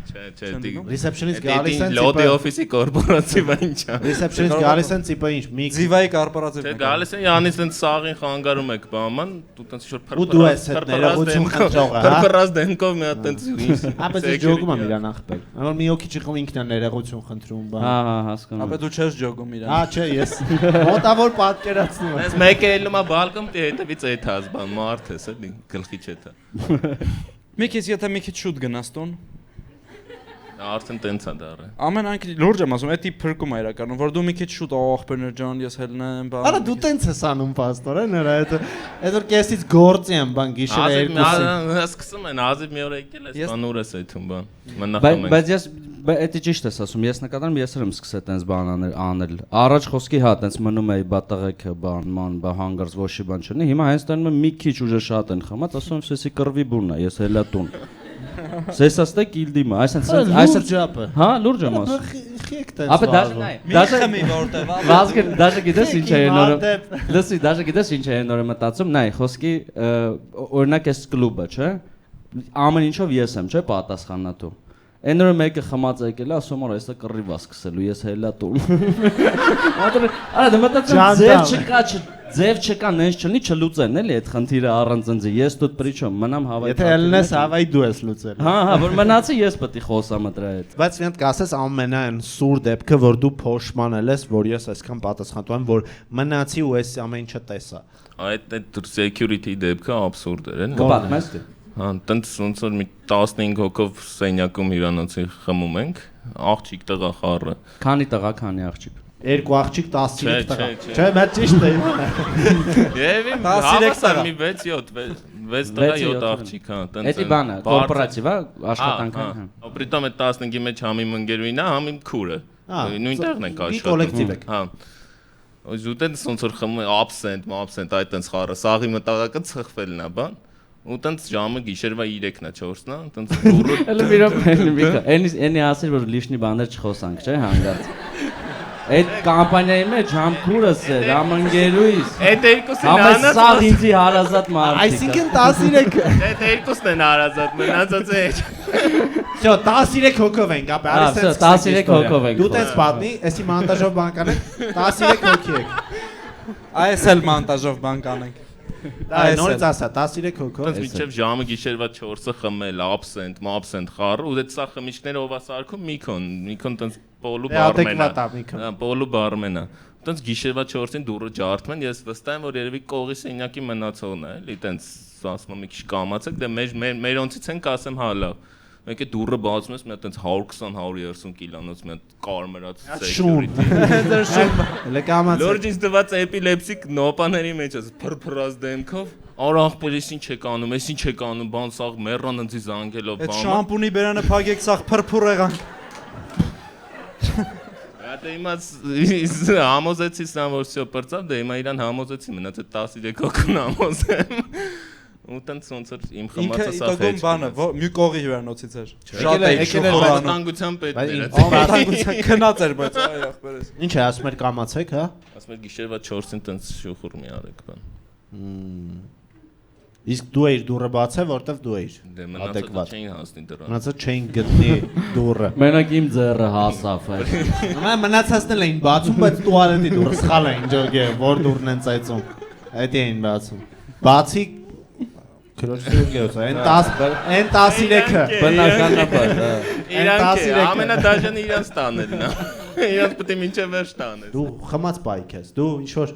Չէ, receptionist գալիս են լոդի օֆիսի կորպորատիվ ինչա receptionist գալիս են տիպը ինչ մի Զիվայի կորպորատիվ Չէ, գալիս են յանից տենց սաղին խանգարում եք բաման, դու տենց շուտ ու դու ես հետ ներողություն խնդրողը, հա փրփրած դենքով մի հատ տենց ինչ ապա ես ջոգում եմ իրան ախպեր որ մի հոգի չի ինքն է ներողություն խնդրում բան հա հասկանում ապա դու չես ջոգում իրան հա չէ ես մոտավոր պատկերացնում եմ Ես մեկը ելնում է բալկոն դե հետևից այդ հազ բան մարդ ես էլի գլխի չեթա Մի քիչ եթե մի քիչ շուտ գնաս տուն Արդեն տենց է դառը Ամեն անգամ լուրջ եմ ասում, էդի փրկում է իրականում, որ դու մի քիչ շուտ աղբերներ ջան, ես հելնեմ, բան։ Արա դու տենց ես անում պաստորը նրա այդ որ կեսից գործի եմ բան գիշերը երկուսի Սկսում են ազիվ մի օր եկել ես բան ուր ես այդում բան մնախում Բայց ես էդի ճիշտ ես ասում, ես նկատում ես եմ սկսել տենց բան անել Առաջ խոսքի հա տենց մնում էի բատաղեքը բան ման բա հանգարց ոչի բան չունի Հիմա հենց տանում մի քիչ ուժը շատ են խմած, ասում եմ սեսի կռվի բունն է, ես հելա տուն Սեսաստե կիլդիմա, այսպես հա լուրջ եմ ասում Խիեք տենց Ապա դաժե նայ Դաժե մի որտեղ Վազգեն դաժե գիտես ինչ է նորը Լսի դաժե գիտես ինչ է նորը մտածում նայ խոսքի օրինակ էս կլուբը չէ ամեն ինչով ես եմ չէ պատասխանատու Այն նորը մեկը խմած եկել է ասում որ այսա կռիվ է սկսելու ես հելա տուն Արա դե մտածում ձև չկա նենց չլինի չլուծեն էլի այդ խնդիրը առանց ընձի ես դուտ պրիչոմ մնամ հավայ Եթե ելնես հավայ դու ես լուծել Հա որ մնացի ես պետք է խոսամ դրա հետ Բայց ինձ կասես ամենայն սուր դեպքը որ դու փոշմանել ես որ ես այսքան պատասխանատու եմ որ մնացի ու այս ամեն ինչը տեսա Այդ security դեպքը абսուրդ էր էլի Կպատմես դե Հա տենց ոնց որ մի 15 հոգով սենյակում հյուրանոցի խմում ենք աղջիկ տղա խառը Քանի տղա քանի աղջիկ Երկու աղջիկ 13 տղա Չէ բայց ճիշտ է Եվ 13 տղա մի 6-7 տղա 7 աղջիկ հա տենց Էդի բանը կորպորատիվ է աշխատանքային հա Պրիտոմ այդ 15-ի մեջ համի մնգերուին է համի քուրը նույն տեղն ենք աշխատում կոլեկտիվ եք հա Ուզուտեն ոնց որ խմում absent այդ տենց խառը սաղի մտաղակը ծխվելն է բան ու տենց ժամը գիշերվա 3-ն է 4-ն է տենց դուրը Էլի միրոք էնի ասիր որ լիշնի բաներ չխոսանք չէ հանգարց Այդ կամպանիայի մեջ համքուրս էր ամընկերուիս Այդ երկուսն են անած սաղ ինձի հարազատ մարդիկ Այսինքն 13 Այդ երկուսն են հարազատ մնացած է Всё 13 հոգով ենք ապա արի սենց 13 հոգով ենք Դու տես պատմի էսի մոնտաժով բան կանենք 13 հոգի եք Այս էլ մոնտաժով բան կանենք։ Նորից ասա 13 հոգով։ Ոնց մինչև ժամը գիշերվա 4-ը խմել, absent խառ ու այդ սա խմիչքները ով ասա արքում Միքոն տենց պոլու բարմենա։ Տենց գիշերվա 4-ին դուրը ջարդում են, ես վստահ եմ որ երևի կողի սենյակի մնացողն է, էլի տենց ասում եմ մի քիչ կամացեք, դե մերոնցից են կասեմ հա լավ։ Մեկ է դուրը բացում ես, մի հատ տենց 120-130 կիլոնոց մի հատ կարմրած security։ Լորջից դված էպիլեպսիկ նոպաների մեջ ես փրփրած դեմքով, արա ախպեր ես ինչ եք անում, ես ինչ եք անում, բան սաղ մեռան ընձի զանգելով բանը։ Այդ շամպունի բերանը փակեք սաղ փրփուր եղանք։ Դե հիմա համոզեցի սան որ սյո պրծավ, դե հիմա իրան համոզեցի մնաց այդ 13 հոգուն համոզեմ։ Ու տենց ոնց էր իմ խմածը սա Իդոգում բանը, մի կողի հյուրանոցից էր։ Շատ է անվտանգության պետն էր։ Անվտանգության քնած էր, բայց այ ախպերս։ Ինչ է ասում էր կամացեք, հա։ Ասում էր գիշերվա 4-ին տենց շուխուր մի արեք բան։ Իսկ դու էիր դուրը բացել, որտեվ դու էիր։ Դե մնացածը չէին հասնի դրան։ Մնացած չէին գտնի դուրը։ Մենակ իմ ձեռը հասավ է։ Մնացածն էլ էին բացում, բայց դու արեցի դուրը սխալ էին ջոգե, որ դուրն են ծայծում։ Այդ էին բացում։ Բացի քրոջը այն 13-ը բնականաբար, իրանք ամենադաժանը իրանց տանելն է։ Իրանք պետք է մինչև վերջ տանել։ Դու խմած պայք ես։ Դու ինչ որ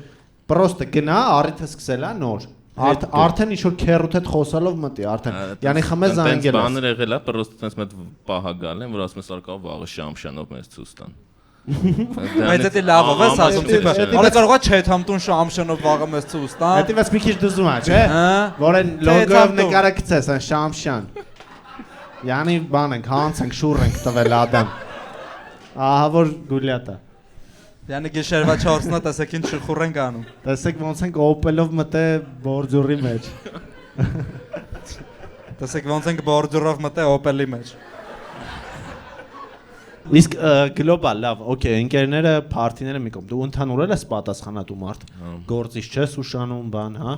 պրոստը գնա, առիթը սկսել է նոր։ Արդեն ինչ որ քերուտ հետ խոսալով մտի, արդեն։ Յանի խմես զանգել ես։ Բաներ եղել է, պրոստը տես մեծ պահա գալ են, որ ասում ես արկա վաղը շամշանով մեզ ցույց տան։ Բայց դա լավ է, ո՞ս ասում տիպը։ Որը կարող է չէ համտուն շամշանով վաղը մեզ ցույց տան։ Դա դիվս մի քիչ դզում է, չէ՞։ Որ այն լոգոյով նկարը գցես, այն շամշան։ Յանի բան ենք, հանց ենք, շուռ ենք տվել ադամ։ Ահա որ գուլյատա։ Յանի գիշերվա 4-ն տեսեք ինչ շուխուր ենք անում։ Տեսեք ոնց ենք օպելով մտե բորջուրի մեջ։ Տեսեք ոնց ենք բորջուրով մտե օպելի մեջ։ Իսկ գլոբալ լավ, օքեյ, ընկերները, փարթիները մի կողմ։ Դու ընդհանուր ես պատասխանատու մարդ։ Գործից չես ուշանում, բան, հա։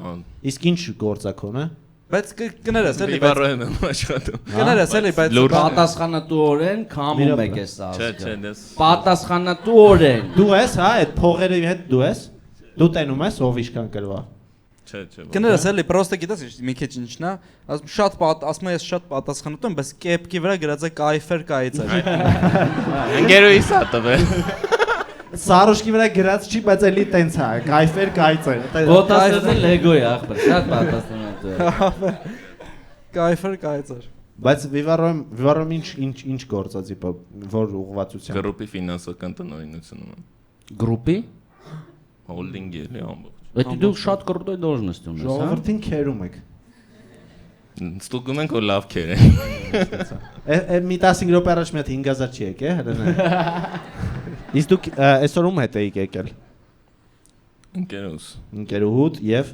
Իսկ ինչ գործ է քոնը։ Բայց կներես էլի, բայց աշխատում։ կներես էլի, բայց պատասխանատուորեն կամում եք ես ասում։ Չէ, դες։ Պատասխանատուորեն։ Դու ես, հա, այդ փողերի հետ դու ես։ Դու տենում ես ով իշքան կրվա։ Չէ։ Կներես էլի, պրոստը գիտես մի քիչ ինչն է, ասում ես շատ պատասխանատու եմ, բայց կեպկի վրա գրած է կայֆեր կայծեր։ Ընկերուհիս ա տվել։ Սարոշկի վրա գրած չի, բայց էլի տենց է, կայֆեր կայծեր։ Ոտասը լեգո է ախպեր, շատ պատասխանատու է։ Կայֆեր կայծեր։ Բայց Վիվարոմ ինչ գործա տիպը, որ ուղղվածությամբ։ Գրուպի ֆինանսական տնօրինությունում։ Գրուպի Հոլդինգի էլի ամբողջ։ Էդի դու շատ կրուտոյ դոժնստում ես, հա։ Ժողովրդին քերում եք։ Ստուգում ենք որ լավ քեր է։ Մի 15 րոպե առաջ մի հատ 5000 չի եկե, հրենա։ Իսկ դուք այսօր ում հետ եք եկել։ Ընկերուհուդ եւ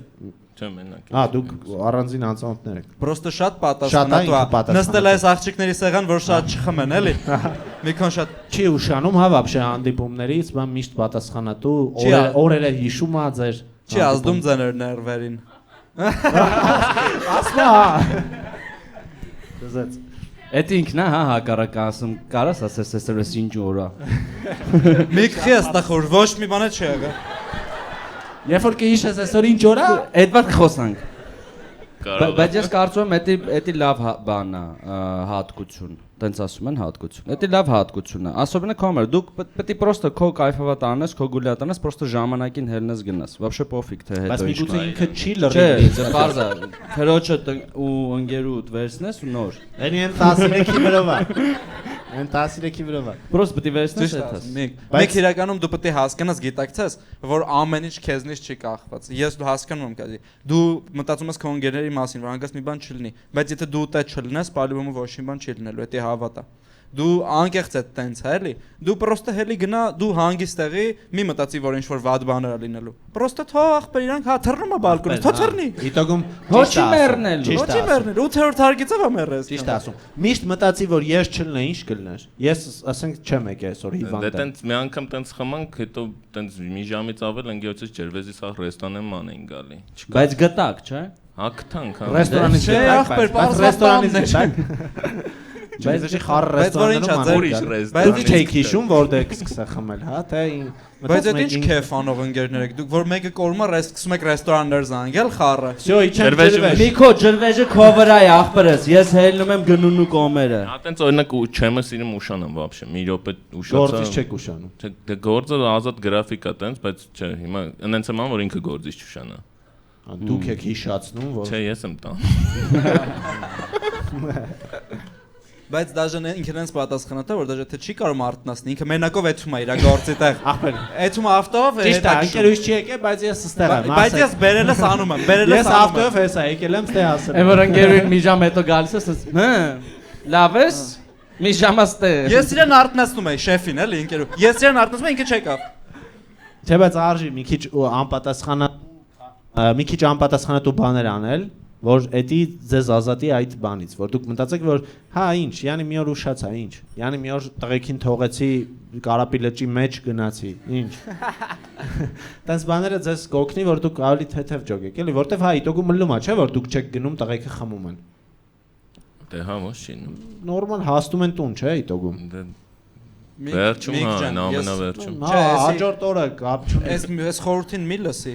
Չէ մենակ։ Դուք առանձին անծանոթներ եք։ Պրոստը շատ պատասխանատու է։ Նստել այս աղջիկների սեղան, որ շատ չխմեն, էլի։ Միքոն շատ չի ուշանում, հա, вообще հանդիպումներից, բան միշտ պատասխանատու, օրերը հիշում է ձեր։ Չի ազդում ձեր ներվերին։ Ասա։ Դզած։ Էդ ինքն է, հա, հակառակ ասում, կարաս ասես այսպես ինչ օրա։ Միքի աստախոր ոչ մի բան չի եղա։ Երբ որ կհիշես այսօր ինչ օր է, այդ բան խոսանք։ Բայց ես կարծում եմ, էդի լավ բան է, հատկություն։ Տենց ասում են հատկություն։ Էդի լավ հատկություն է։ Особенно կոմեր, դու պետք է պրոստը քո կայֆավատ անես, քո գուլյատ անես, պրոստը ժամանակին հելնես գնաս։ Вообще пофиг թե հետո ինչ։ բայց միգուցե ինքը չի լրի։ Չէ, բարձա։ Քրոջը ու ընկերուդ վերցնես ու նոր։ Էնի են 13-ի վրով է։ Են 13-ի վրով է։ Պրոստ պետք է վերցնես այդպես։ Մեկ իրականում դու պետք է հասկանաս, գիտակցես, որ ամեն ինչ քեզնից չի կախված։ Ես դու հասկանում եմ կազի։ Դու մտածում ես քո ընկերների մասին, որ հանգած մի բան չլինի, բայց եթե դու դա չլնես, բալիվոմը ոչ մի բան չի լինելու, դա հավատա։ Դու անկեղծ է տենց է, էլի։ Դու պրոստը հելի գնա, դու հանգիստ տեղի, մի մտածի, որ ինչ-որ վատ բաներ է լինելու։ Պրոստը թող ախպեր իրանք հա թռնում է բալկոնից, թող թռնի։ Իտոգում Ոչի մեռնել, ոչի մեռնել, 8-րդ հարգիցով է մեռես։ Ճիշտ ասում։ Միշտ մտածի, որ ես չլնե, ինչ կլներ։ Ես ասենք չեմ եկել այսօր հիվանդ։ Դե տենց մի անգամ տենց խմանք, հետո տենց մի ժամից ավել ընկերոջից ջրվեզի սա ռեստորանեմ ան էին գալի։ Բայց գտակ, չէ՞։ Հա գտանք, հա։ Ռեստորանից չէ, ախպեր, բայց ռեստորանից չէ։ Բայց էսի խառը Բայց որ ինչա, ռեստորաններում ուրիշ անում։ ռեստորան։ Դուք չեք հիշում որտեղ սկսա խմել, հա, թե Բայց այդ ինչ քեֆ անող ընկերներ եք, դուք որ մեկը կորում է, սկսում եք ռեստորաններ զանգել, խառը։ Всё, իջան ջրվեժ։ Միքո ջրվեժը քո վրա է ախպերս, ես հելնում եմ գնուն ու կոմերը։ Այտենց օրինակ չեմ սիրում ուշանամ вообще։ Մի րոպե ուշացա։ Գործից չեք ուշանում։ Դե գործը ազատ գրաֆիկ է տենց, բայց չէ, հիմա այնց եմ անում, որ ինքը գործից չուշանա։ Դուք եք հիշացնում, որ Չէ, ես եմ տան։ Բայց դաժե ինքն այնց պատասխանատա, որ դաժե թե չի կարող արտնասնի, ինքը մենակով էթում է իր գործի տեղ։ ախպեր։ Էթում ավտով Ճիշտ է, ընկերուց չի եկել, բայց ես ստեղ եմ։ Բայց ես բերելս անում եմ, բերելս Ես ավտոյով հեսա եկել եմ, ստե ասել։ Եմ որ ընկերուին մի ժամ հետո գալիս ես, հա, լավ ես։ Մի ժամ աստե։ Ես իրեն արտնասնում եի, շեֆին, էլի ընկերու։ Ես իրեն արտնասում եմ, ինքը չեկավ։ Չէ, բայց արժի մի քիչ անպատասխանատու բաներ անել, որ էդի ձեզ ազատի այդ բանից, որ դուք մտածեք, որ հա ինչ, յանի մի օր ուշացա, ինչ, յանի մի օր տղեկին թողեցի կարապի լճի մեջ գնացի, ինչ։ Տենց բաները ձեզ կօգնի, որ դուք ավելի թեթև ջոգեք, էլի, որտեվ հա իտոգում մլում է, չէ, որ դուք չեք գնում տղեկը խմում են։ Դե հա ոչ չի։ Նորմալ հասնում են տուն, չէ, իտոգում։ Վերջում հա, ամենավերջում։ Չէ, հաջորդ օրը կապ չունի։ Այս խորհրդին մի լսի։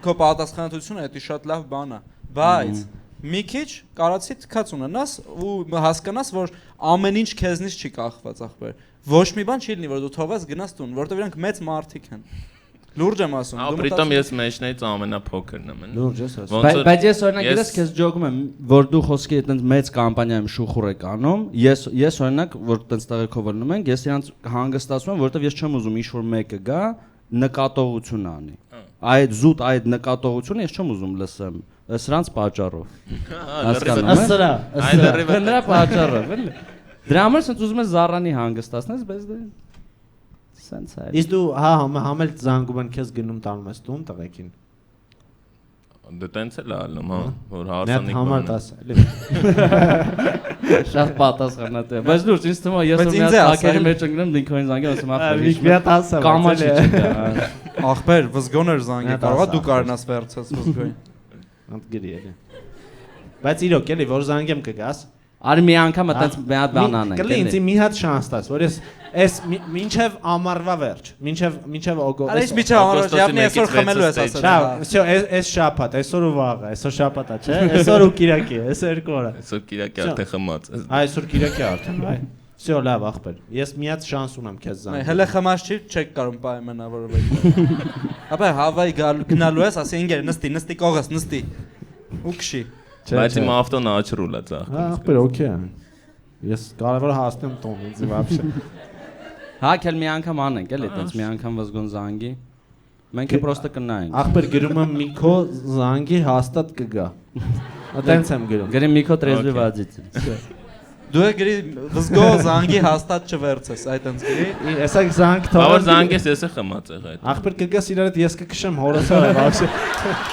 Քո պատասխանատվությունը դա շատ լավ բան է, բայց մի քիչ կարացի թքած ունենաս ու հասկանաս, որ ամեն ինչ քեզնից չի կախված ախպեր։ Ոչ մի բան չի լինի, որ դու թողես գնաս տուն, որովհետև իրանք մեծ մարդիկ են։ Լուրջ եմ ասում։ Ապրիտամ ես մեջներից ամենափոքրն եմ։ Լուրջ ես ասում։ Բայց ես օրինակ գիտես քեզ ջոգում եմ, որ դու խոսքի այտենց մեծ կամպանիայում շուխուր եք անում, ես օրինակ որ այտենց տեղեքով ելնում ենք, ես իրանց հանգստացում եմ, որովհետև ես չեմ ուզում ինչ-որ մեկը գա նկատողություն անի։ Այդ զուտ այդ նկատողությունը ես չեմ ուզում լսեմ, սրանց պատճառով։ Հասկանում ես։ Նրա պատճառով, էլի։ Դրա համար ես ուզում եմ զառանի հանգստացնես, բայց դե սենց է։ Իսկ դու հա համել զանգում են քեզ գնում տանում ես տուն տղեկին։ Դե տենց էլ ալնում, հա, որ հարսանիք համար 10, էլի։ Շատ պատասխանատու է։ Բայց լուրջ ինձ թվում է ես որ մի հատ հակերի մեջ ընկնեմ Լինքոլին զանգեմ, ասում ախպեր։ Մի հատ ասա։ Կամաչի չկա։ Ախպեր, վզգոներ զանգի, կարողա դու կարնաս վերցած վզգոյին։ Անդ գրի էլի։ Բայց իրոք էլի որ զանգեմ կգաս։ Արի մի անգամ այտենց մի հատ բան անենք։ Կլի ինձ մի հատ շանս տաս, որ ես մինչև ամառվա վերջ, մինչև օգոստոս։ Այս միջը ամառոջ явно այսօր խմելու ես ասել։ Հա, всё, այս շաբաթ, այսօր ու վաղը, այսօր շաբաթ է, չէ՞։ Այսօր ու Կիրակի, այսօր երկու օր է։ Այսօր Կիրակի արդեն խմած։ Այսօր Կիրակի արդեն, այ։ Всё, լավ ախպեր։ Ես մի հատ շանս ունեմ քեզ զանգել։ Հələ խմած չի, չեք կարող պայմանա որովհետեւ։ Ապա հավայ գնալու ես, ասի ինգեր նստի կողես, նստի։ Ու քշի։ Բայց իմ ավտոն աչրուլ է ծախ։ Հա, ախպեր, օքեյ է։ Ես կարևոր հասնեմ տուն, ինձ вообще։ Հա, քել մի անգամ անենք, էլի, այտենց մի անգամ վզգոն զանգի։ Մենք է պրոստը կնայենք։ Ախպեր գրում եմ Միքո զանգի հաստատ կգա։ Այտենց եմ գրում։ Գրի Միքո трезвый водитель։ Դու գրի վզգո զանգի հաստատ չվերցես, այտենց գրի։ Էսա զանգ թող։ Բավար զանգես ես է խմած եղա այդ։ Ախպեր կգաս իրար հետ ես կքշեմ հորոսը, вообще։